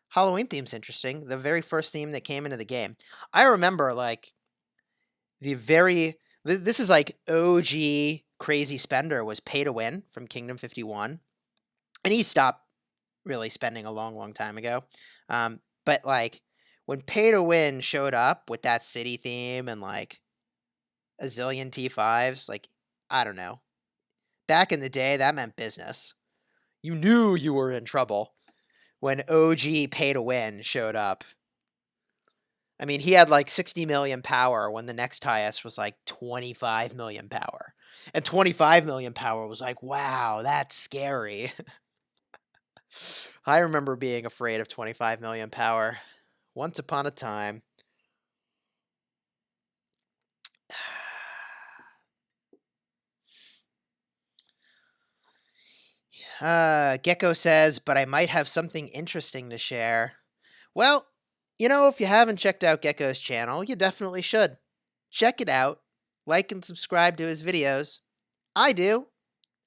S1: Halloween theme's interesting. The very first theme that came into the game. I remember, like, this is like OG Crazy Spender was Pay to Win from Kingdom 51. And he stopped really spending a long, long time ago. But, like, when Pay to Win showed up with that city theme and, like, a zillion T5s, like, I don't know. Back in the day, that meant business. You knew you were in trouble when OG Pay to Win showed up. I mean, he had like 60 million power when the next highest was like 25 million power. And 25 million power was like, wow, that's scary. I remember being afraid of 25 million power once upon a time. Gecko says, but I might have something interesting to share. Well, you know, if you haven't checked out Gecko's channel, you definitely should. Check it out. Like and subscribe to his videos. I do.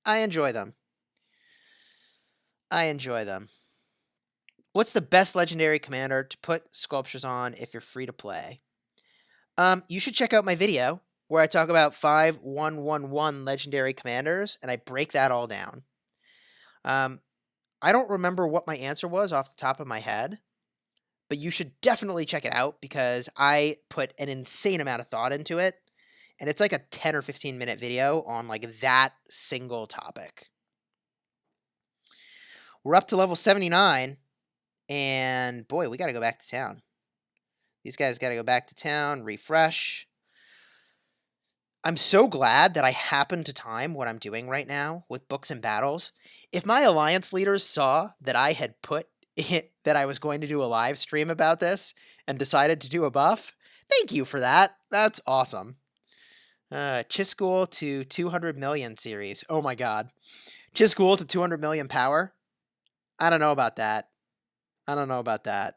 S1: I enjoy them. I enjoy them. What's the best legendary commander to put sculptures on if you're free to play? You should check out my video where I talk about 5-1-1-1 legendary commanders, and I break that all down. I don't remember what my answer was off the top of my head, but you should definitely check it out because I put an insane amount of thought into it, and it's like a 10 or 15 minute video on like that single topic. We're up to level 79, and boy, we got to go back to town. These guys got to go back to town, refresh. I'm so glad that I happen to time what I'm doing right now with books and battles. If my alliance leaders saw that I had put it, that I was going to do a live stream about this and decided to do a buff, thank you for that. That's awesome. Chisgule to 200 million series. Oh my god. Chisgule to 200 million power? I don't know about that. I don't know about that.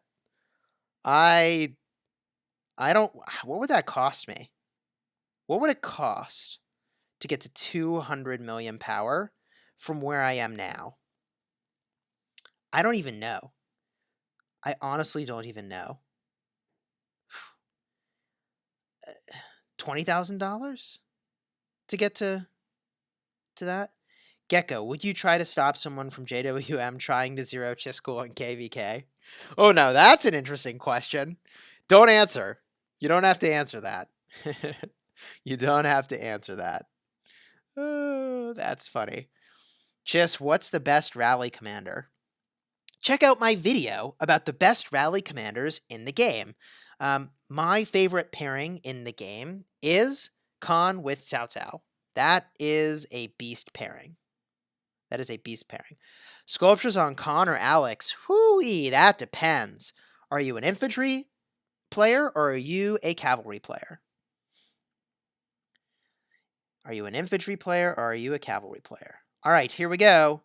S1: I don't... What would that cost me? What would it cost to get to 200 million power from where I am now? I don't even know. I honestly don't even know. $20,000 to get to that? Gecko, would you try to stop someone from JWM trying to zero Chisgule and KVK? Oh no, that's an interesting question. Don't answer. You don't have to answer that. You don't have to answer that. Oh, that's funny. Chis, what's the best rally commander? Check out my video about the best rally commanders in the game. My favorite pairing in the game is Khan with Cao Cao. That is a beast pairing. That is a beast pairing. Sculptures on Khan or Alex. Whoo-wee, that depends. Are you an infantry player or are you a cavalry player? Are you an infantry player or are you a cavalry player? All right, here we go.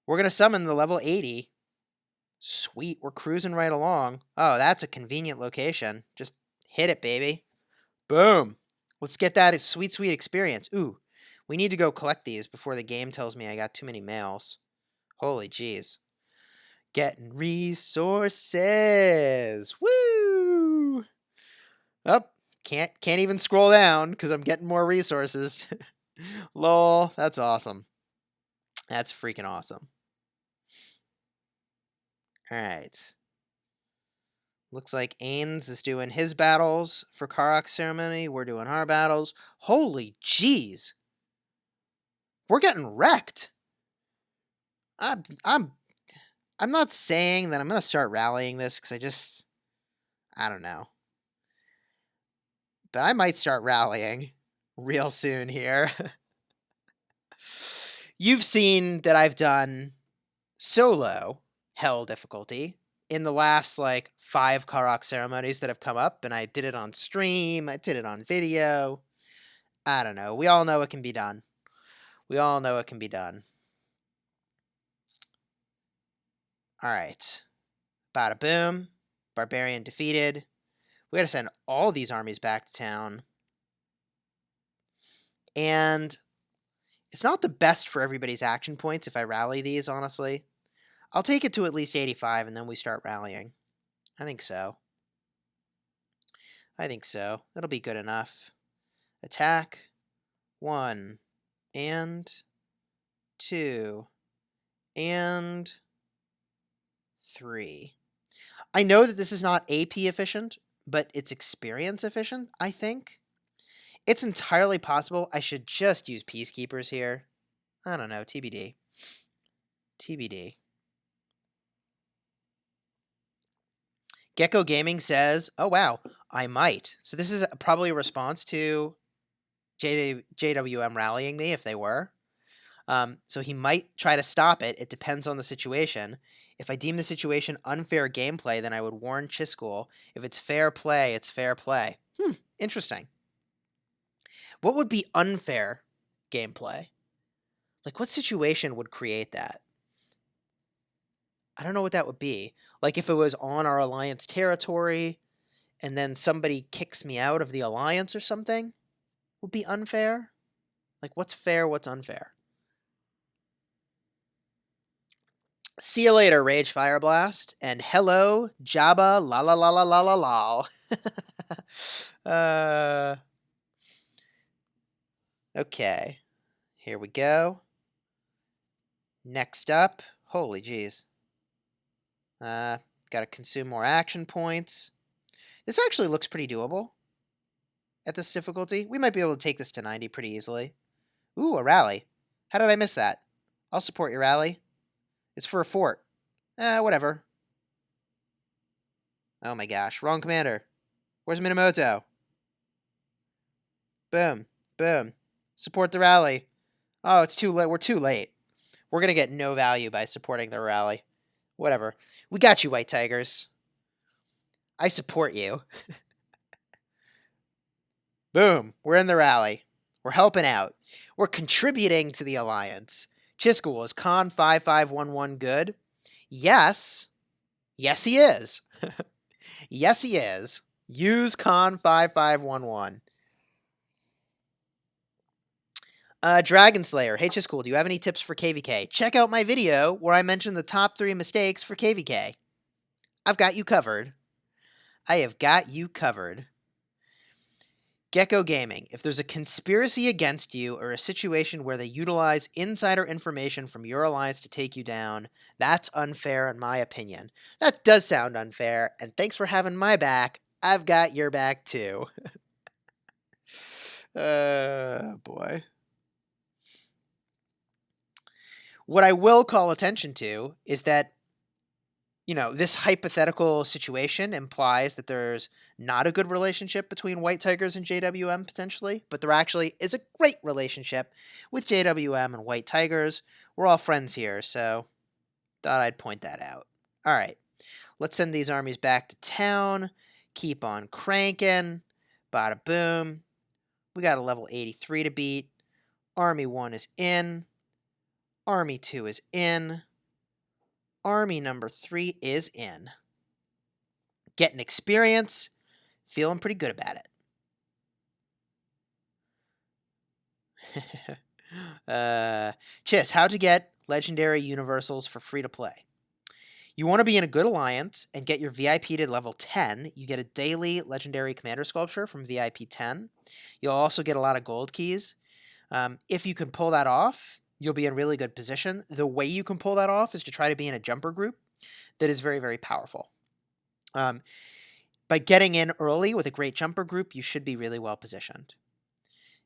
S1: We're going to summon the level 80. Sweet, we're cruising right along. Oh, that's a convenient location. Just hit it, baby. Boom. Let's get that sweet, sweet experience. Ooh, we need to go collect these before the game tells me I got too many mails. Holy jeez. Getting resources. Woo! Oh, can't even scroll down because I'm getting more resources. Lol, that's awesome. That's freaking awesome. All right. Looks like Ains is doing his battles for KARUK ceremony. We're doing our battles. Holy jeez. We're getting wrecked. I'm not saying that I'm going to start rallying this because I don't know. But I might start rallying real soon here. You've seen that I've done solo hell difficulty in the last like 5 KARUK ceremonies that have come up, and I did it on stream, I did it on video. I don't know. We all know it can be done. We all know it can be done. All right. Bada boom. Barbarian defeated. We gotta send all these armies back to town. And it's not the best for everybody's action points if I rally these, honestly. I'll take it to at least 85 and then we start rallying. I think so. I think so. That'll be good enough. Attack. 1 and 2 and 3. I know that this is not AP efficient, but it's experience efficient, I think. It's entirely possible I should just use Peacekeepers here. I don't know, TBD. TBD. Gecko Gaming says, oh wow, I might. So this is probably a response to JWM rallying me if they were. So he might try to stop it. It depends on the situation. If I deem the situation unfair gameplay, then I would warn Chisgule. If it's fair play, it's fair play. Interesting. What would be unfair gameplay? Like, what situation would create that? I don't know what that would be. Like, if it was on our alliance territory, and then somebody kicks me out of the alliance or something, would be unfair? Like, what's fair, what's unfair? See you later, Rage Fire Blast, and hello, Jabba la la la la la la la. Okay, here we go. Next up, holy jeez. Gotta consume more action points. This actually looks pretty doable at this difficulty. We might be able to take this to 90 pretty easily. Ooh, a rally. How did I miss that? I'll support your rally. It's for a fort. Whatever. Oh my gosh, wrong commander. Where's Minamoto? Boom, boom. Support the rally. Oh, it's too late. We're too late. We're going to get no value by supporting the rally. Whatever. We got you, White Tigers. I support you. Boom. We're in the rally. We're helping out. We're contributing to the alliance. Chisgule, is Khan 5511 good? Yes. Yes, he is. Yes, he is. Use Khan 5511. Dragon Slayer. Hey, Chisgule, do you have any tips for KVK? Check out my video where I mentioned the top 3 mistakes for KVK. I've got you covered. I have got you covered. Gecko Gaming. If there's a conspiracy against you or a situation where they utilize insider information from your alliance to take you down, that's unfair in my opinion. That does sound unfair, and thanks for having my back. I've got your back too. Boy. What I will call attention to is that, you know, this hypothetical situation implies that there's not a good relationship between White Tigers and JWM potentially, but there actually is a great relationship with JWM and White Tigers. We're all friends here, so thought I'd point that out. All right, let's send these armies back to town. Keep on cranking. Bada boom. We got a level 83 to beat. Army 1 is in. Army 2 is in. Army number 3 is in. Getting experience. Feeling pretty good about it. Chis, how to get legendary universals for free to play. You want to be in a good alliance and get your VIP to level 10. You get a daily legendary commander sculpture from VIP 10. You'll also get a lot of gold keys. If you can pull that off, you'll be in really good position. The way you can pull that off is to try to be in a jumper group that is very, very powerful. By getting in early with a great jumper group, you should be really well positioned.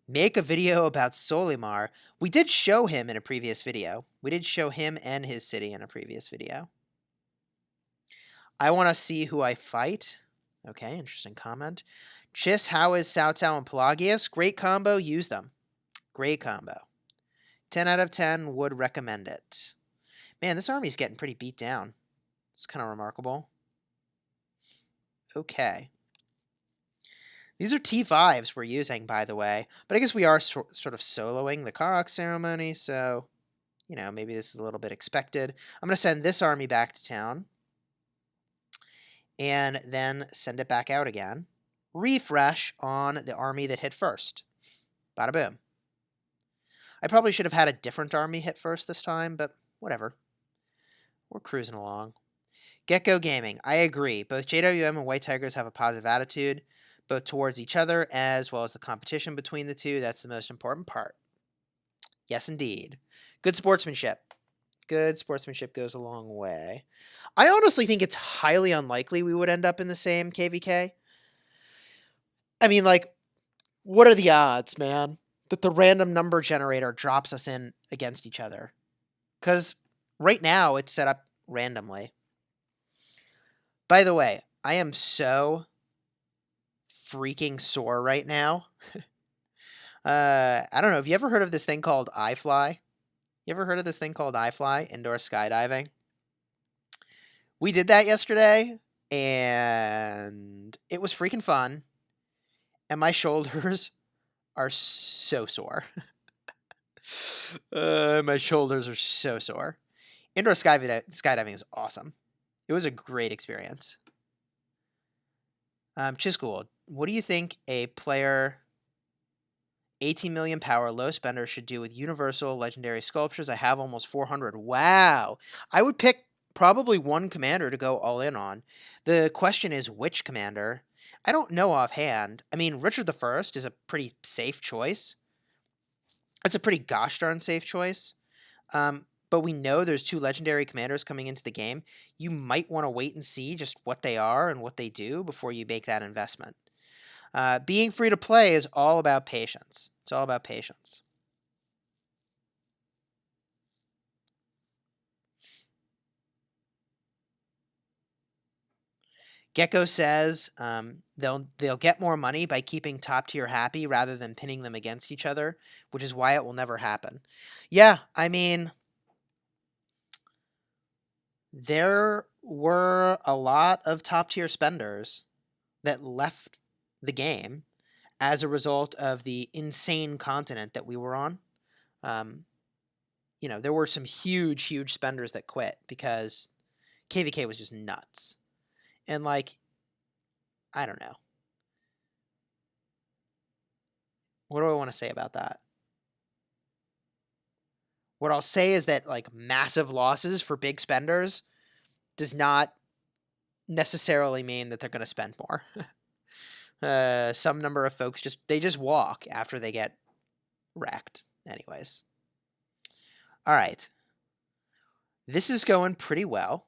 S1: Make a video about Solimar. We did show him in a previous video. We did show him and his city in a previous video. I want to see who I fight. Okay, interesting comment. Chis, how is Cao Cao and Pelagius? Great combo. Use them. Great combo. 10 out of 10 would recommend it. Man, this army's getting pretty beat down. It's kind of remarkable. Okay. These are T5s we're using, by the way. But I guess we are sort of soloing the KARUK ceremony, so, you know, maybe this is a little bit expected. I'm going to send this army back to town. And then send it back out again. Refresh on the army that hit first. Bada boom. I probably should have had a different army hit first this time, but whatever. We're cruising along. Gecko Gaming. I agree. Both JWM and White Tigers have a positive attitude, both towards each other as well as the competition between the two. That's the most important part. Yes, indeed. Good sportsmanship. Good sportsmanship goes a long way. I honestly think it's highly unlikely we would end up in the same KVK. I mean, like, what are the odds, man, that the random number generator drops us in against each other? Because right now it's set up randomly. By the way, I am so freaking sore right now. I don't know. Have you ever heard of this thing called iFly? You ever heard of this thing called iFly, indoor skydiving? We did that yesterday, and it was freaking fun. And my shoulders are so sore. My shoulders are so sore. Indoor skydiving is awesome. It was a great experience. Chisgule, what do you think a player 18 million power low spender should do with universal legendary sculptures? I have almost 400. Wow. I would pick probably one commander to go all in on. The question is which commander? I don't know offhand. I mean, Richard the First is a pretty safe choice. It's a pretty gosh darn safe choice. But we know there's 2 legendary commanders coming into the game. You might want to wait and see just what they are and what they do before you make that investment. Being free to play is all about patience. It's all about patience. Gecko says they'll get more money by keeping top tier happy rather than pinning them against each other, which is why it will never happen. Yeah, I mean, there were a lot of top tier spenders that left the game as a result of the insane continent that we were on. You know, there were some huge, huge spenders that quit because KVK was just nuts. And, like, I don't know. What do I want to say about that? What I'll say is that, like, massive losses for big spenders does not necessarily mean that they're going to spend more. Some number of folks just walk after they get wrecked. Anyways. All right. This is going pretty well.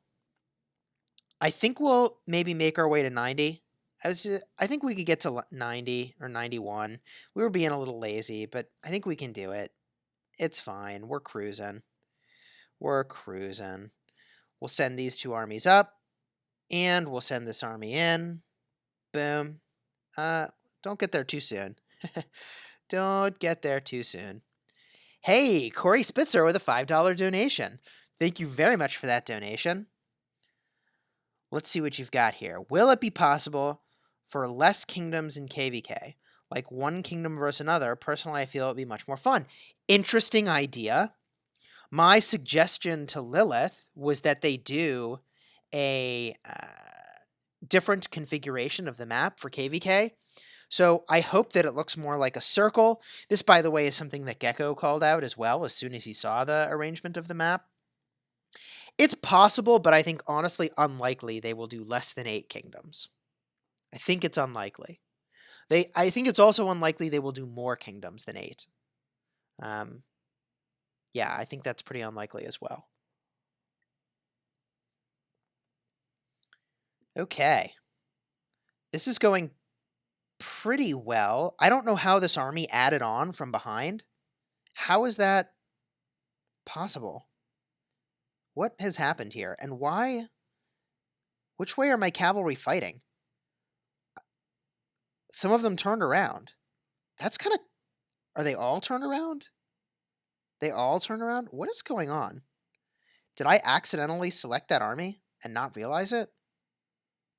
S1: I think we'll maybe make our way to 90. I think we could get to 90 or 91. We were being a little lazy, but I think we can do it. It's fine. We're cruising. We're cruising. We'll send these 2 armies up, and we'll send this army in. Boom. Don't get there too soon. Don't get there too soon. Hey, Corey Spitzer with a $5 donation. Thank you very much for that donation. Let's see what you've got here. Will it be possible for less kingdoms in KVK? Like one kingdom versus another? Personally, I feel it would be much more fun. Interesting idea. My suggestion to Lilith was that they do a different configuration of the map for KVK. So I hope that it looks more like a circle. This, by the way, is something that Gecko called out as well as soon as he saw the arrangement of the map. It's possible, but I think honestly unlikely they will do less than 8 kingdoms. I think it's unlikely. I think it's also unlikely they will do more kingdoms than 8. Yeah, I think that's pretty unlikely as well. Okay. This is going pretty well. I don't know how this army added on from behind. How is that possible? What has happened here? And why? Which way are my cavalry fighting? Some of them turned around. That's kind of... Are they all turned around? They all turned around? What is going on? Did I accidentally select that army and not realize it?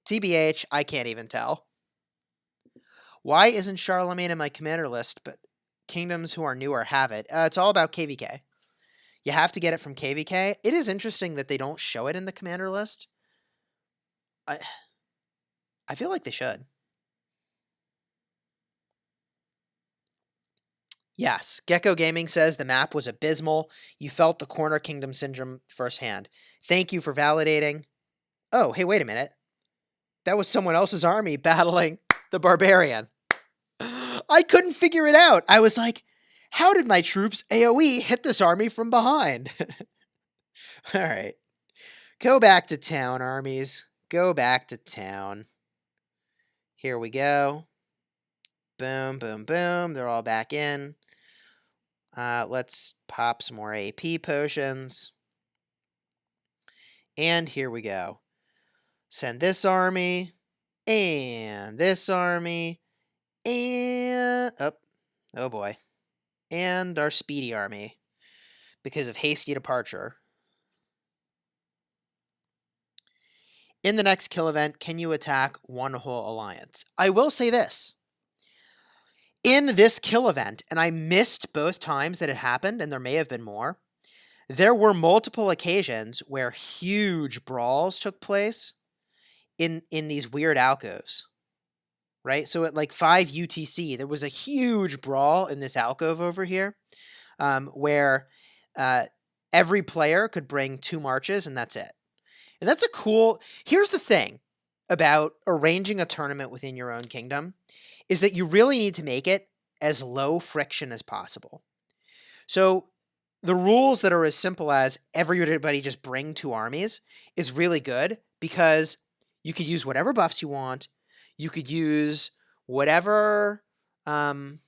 S1: TBH, I can't even tell. Why isn't Charlemagne in my commander list, but kingdoms who are newer have it? It's all about KVK. You have to get it from KVK. It is interesting that they don't show it in the commander list. I feel like they should. Yes, Gecko Gaming says the map was abysmal. You felt the Corner Kingdom syndrome firsthand. Thank you for validating. Oh, hey, wait a minute. That was someone else's army battling the barbarian. I couldn't figure it out. I was like, how did my troops AoE hit this army from behind? All right. Go back to town, armies. Go back to town. Here we go. Boom, boom, boom. They're all back in. Let's pop some more AP potions. And here we go. Send this army. And this army. And... Oh boy. And our speedy army. Because of hasty departure. In the next kill event, can you attack one whole alliance? I will say this. In this kill event, and I missed both times that it happened, and there may have been more, there were multiple occasions where huge brawls took place in these weird alcoves. Right? So at like 5 UTC, there was a huge brawl in this alcove over here where every player could bring 2 marches, and that's it. And that's a cool... Here's the thing about arranging a tournament within your own kingdom, is that you really need to make it as low friction as possible. So the rules that are as simple as everybody just bring 2 armies is really good, because you could use whatever buffs you want. You could use whatever number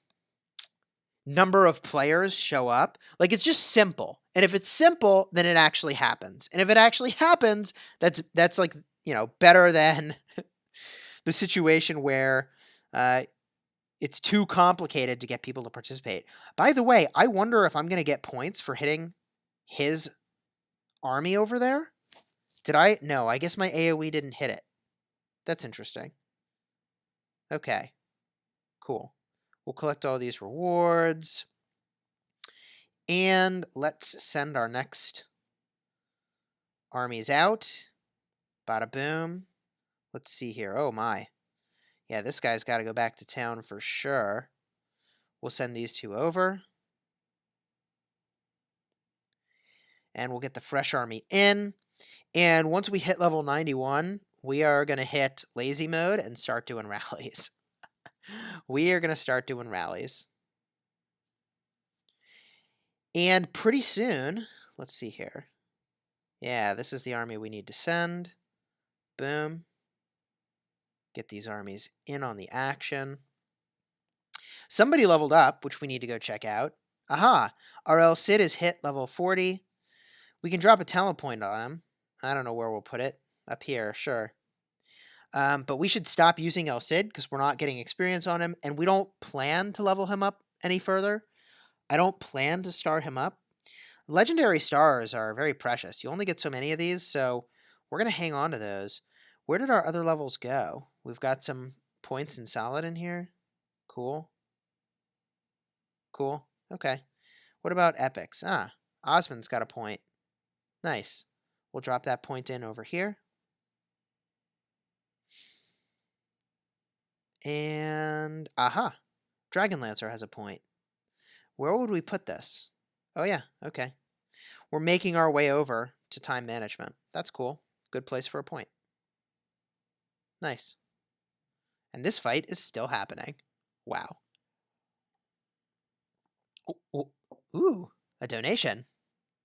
S1: of players show up. Like, it's just simple. And if it's simple, then it actually happens. And if it actually happens, that's like, better than the situation where it's too complicated to get people to participate. By the way, I wonder if I'm going to get points for hitting his army over there. Did I? No, I guess my AoE didn't hit it. That's interesting. Okay, cool. We'll collect all these rewards. And let's send our next armies out. Bada boom. Let's see here. Oh my. Yeah, this guy's got to go back to town for sure. We'll send these 2 over. And we'll get the fresh army in. And once we hit level 91, we are going to hit lazy mode and start doing rallies. We are going to start doing rallies. And pretty soon, let's see here. Yeah, this is the army we need to send. Boom. Get these armies in on the action. Somebody leveled up, which we need to go check out. Aha! Our El Cid is hit level 40. We can drop a talent point on him. I don't know where we'll put it. Up here, sure. But we should stop using El Cid because we're not getting experience on him, and we don't plan to level him up any further. I don't plan to star him up. Legendary stars are very precious. You only get so many of these, so we're going to hang on to those. Where did our other levels go? We've got some points in solid in here. Cool. Cool. Okay. What about epics? Ah, Osmond's got a point. Nice. We'll drop that point in over here. And aha, Dragonlancer has a point. Where would we put this? Oh yeah, okay. We're making our way over to time management. That's cool. Good place for a point. Nice. And this fight is still happening. Wow. Ooh, a donation.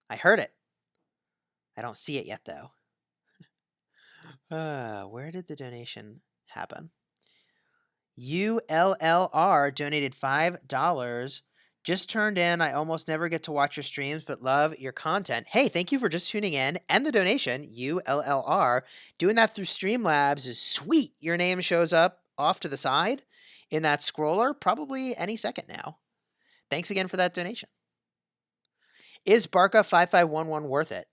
S1: I heard it. I don't see it yet, though. Where did the donation happen? ULLR donated $5. Just turned in. I almost never get to watch your streams, but love your content. Hey, thank you for just tuning in and the donation, ULLR. Doing that through Streamlabs is sweet. Your name shows up off to the side in that scroller probably any second now. Thanks again for that donation. Is Barca 5511 worth it?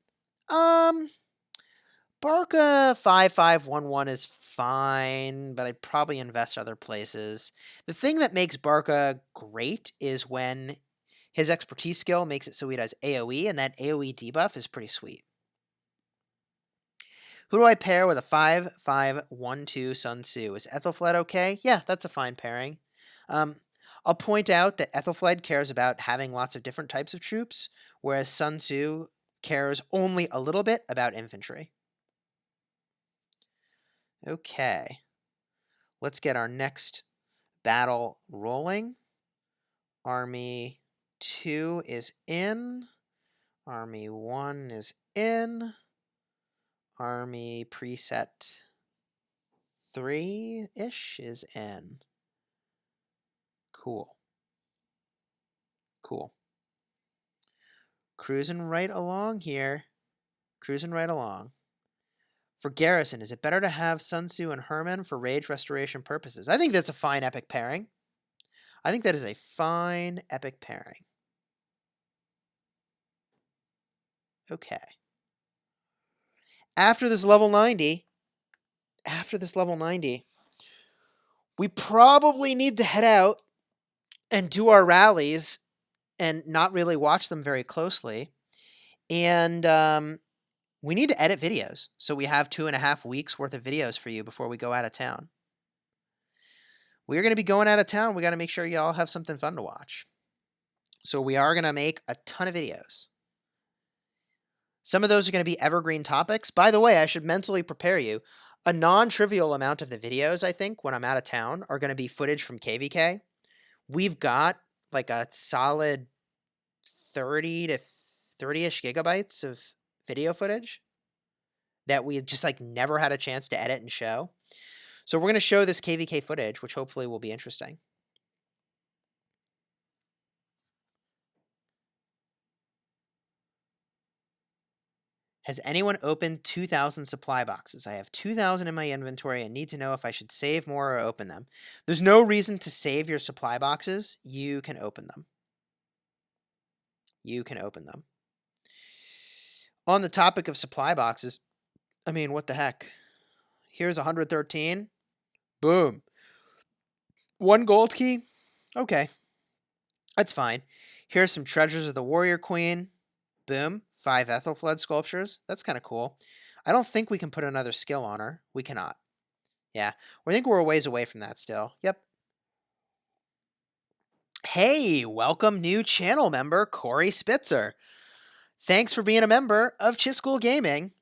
S1: Barca 5511 is fine, but I'd probably invest other places. The thing that makes Barca great is when his expertise skill makes it so he does AoE, and that AoE debuff is pretty sweet. Who do I pair with a 5512 Sun Tzu? Is Ethelfled okay? Yeah, that's a fine pairing. I'll point out that Ethelfled cares about having lots of different types of troops, whereas Sun Tzu cares only a little bit about infantry. Okay. Let's get our next battle rolling. Army 2 is in. Army 1 is in. Army preset 3-ish is in. Cool. Cool. Cruising right along here. Cruising right along. For Garrison, is it better to have Sun Tzu and Herman for rage restoration purposes? I think that's a fine epic pairing. I think that is a fine epic pairing. Okay. After this level 90, we probably need to head out and do our rallies and not really watch them very closely. And we need to edit videos. So we have 2.5 weeks worth of videos for you before we go out of town. We're going to be going out of town. We got to make sure y'all have something fun to watch. So we are going to make a ton of videos. Some of those are going to be evergreen topics. By the way, I should mentally prepare you. A non-trivial amount of the videos, I think, when I'm out of town, are going to be footage from KVK. We've got like a solid 30 to 30-ish gigabytes of video footage that we just like never had a chance to edit and show. So we're going to show this KVK footage, which hopefully will be interesting. Has anyone opened 2,000 supply boxes? I have 2,000 in my inventory and need to know if I should save more or open them. There's no reason to save your supply boxes. You can open them. You can open them. On the topic of supply boxes, I mean, what the heck? Here's 113. Boom. 1 gold key? Okay. That's fine. Here's some treasures of the warrior queen. Boom. 5 Ethelfled sculptures. That's kind of cool. I don't think we can put another skill on her. We cannot. Yeah. I think we're a ways away from that still. Yep. Hey, welcome new channel member, Corey Spitzer. Thanks for being a member of Chisgule Gaming.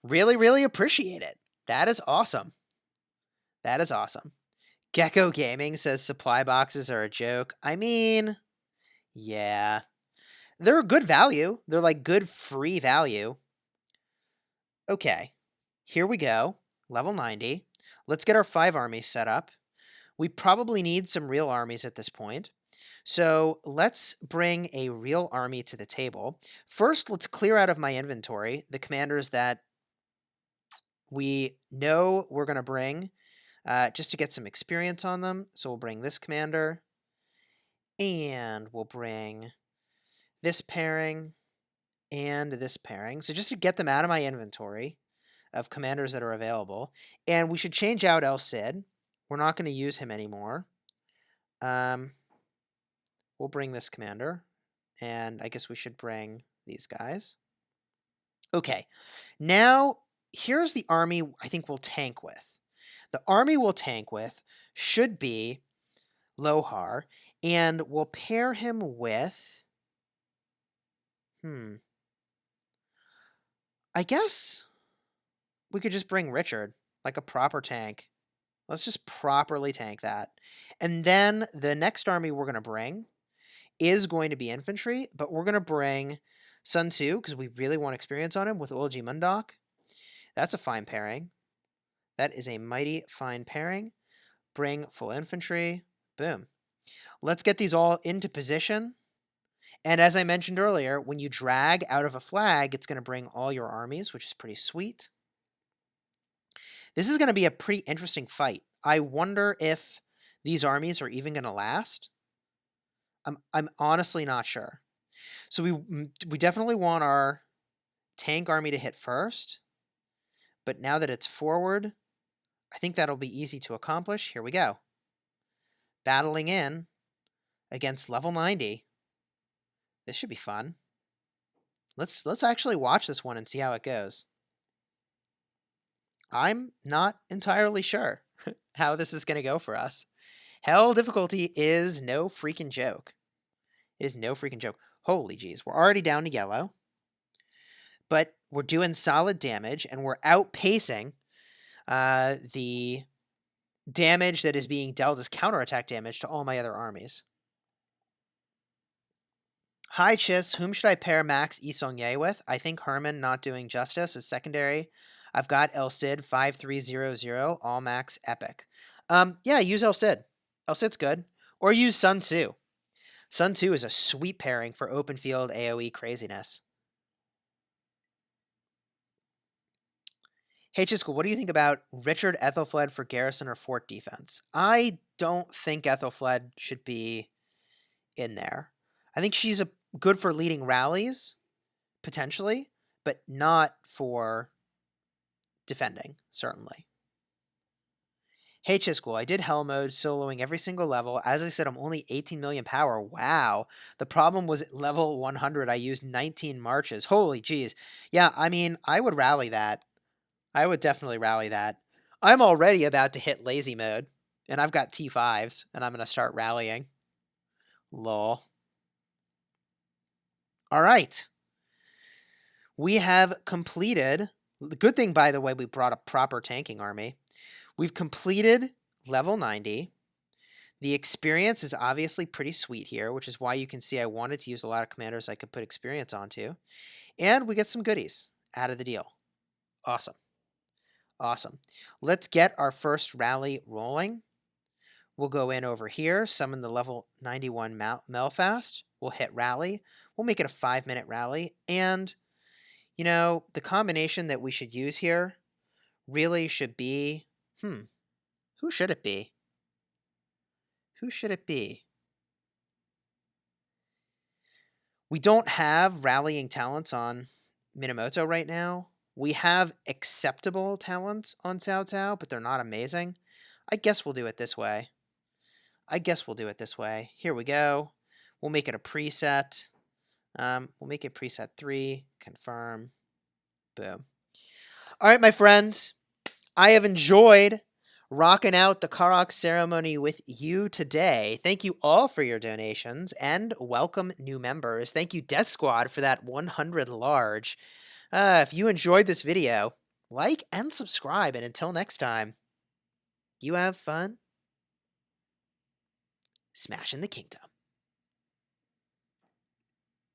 S1: Really, really appreciate it. That is awesome. That is awesome. Gecko Gaming says supply boxes are a joke. I mean, yeah. They're good value. They're like good free value. Okay. Here we go. Level 90. Let's get our 5 armies set up. We probably need some real armies at this point. So let's bring a real army to the table. First, let's clear out of my inventory the commanders that we know we're going to bring just to get some experience on them. So we'll bring this commander. And we'll bring this pairing and this pairing. So just to get them out of my inventory of commanders that are available. And we should change out El Cid. We're not going to use him anymore. We'll bring this commander. And I guess we should bring these guys. Okay, now here's the army I think we'll tank with. The army we'll tank with should be Lohar, and we'll pair him with... I guess we could just bring Richard, like a proper tank. Let's just properly tank that. And then the next army we're going to bring is going to be infantry, but we're going to bring Sun Tzu, because we really want experience on him, with Ulji Mundok. That's a fine pairing. That is a mighty fine pairing. Bring full infantry. Boom. Let's get these all into position. And as I mentioned earlier, when you drag out of a flag, it's going to bring all your armies, which is pretty sweet. This is going to be a pretty interesting fight. I wonder if these armies are even going to last. I'm honestly not sure. So we definitely want our tank army to hit first. But now that it's forward, I think that'll be easy to accomplish. Here we go. Battling in against level 90. This should be fun. Let's actually watch this one and see how it goes. I'm not entirely sure how this is going to go for us. Hell difficulty is no freaking joke. It is no freaking joke. Holy jeez, we're already down to yellow. But we're doing solid damage, and we're outpacing the damage that is being dealt as counterattack damage to all my other armies. Hi, Chis. Whom should I pair Max Isongye with? I think Herman not doing justice is secondary. I've got El Cid 5300, all max epic. Yeah, use El Cid. El Cid's good. Or use Sun Tzu. Sun Tzu is a sweet pairing for open field AoE craziness. Hey, Chisgule, what do you think about Richard Ethelfled for garrison or fort defense? I don't think Ethelfled should be in there. I think she's good for leading rallies, potentially, but not for defending, certainly. Hey, Chisgule, I did hell mode, soloing every single level. As I said, I'm only 18 million power. Wow. The problem was at level 100, I used 19 marches. Holy jeez. Yeah, I mean, I would rally that. I would definitely rally that. I'm already about to hit lazy mode, and I've got T5s, and I'm going to start rallying. Lol. All right. We have completed... The good thing, by the way, we brought a proper tanking army. We've completed level 90. The experience is obviously pretty sweet here, which is why you can see I wanted to use a lot of commanders I could put experience onto. And we get some goodies out of the deal. Awesome. Awesome. Let's get our first rally rolling. We'll go in over here, summon the level 91 Melfast. We'll hit rally. We'll make it a 5-minute rally. And, you know, the combination that we should use here really should be... Who should it be? Who should it be? We don't have rallying talents on Minamoto right now. We have acceptable talents on Cao Cao, but they're not amazing. I guess we'll do it this way. Here we go. We'll make it a preset. We'll make it preset 3. Confirm. Boom. All right, my friends. I have enjoyed rocking out the KARUK ceremony with you today. Thank you all for your donations, and welcome new members. Thank you, Death Squad, for that 100 large. If you enjoyed this video, like and subscribe, and until next time, you have fun smashing the kingdom.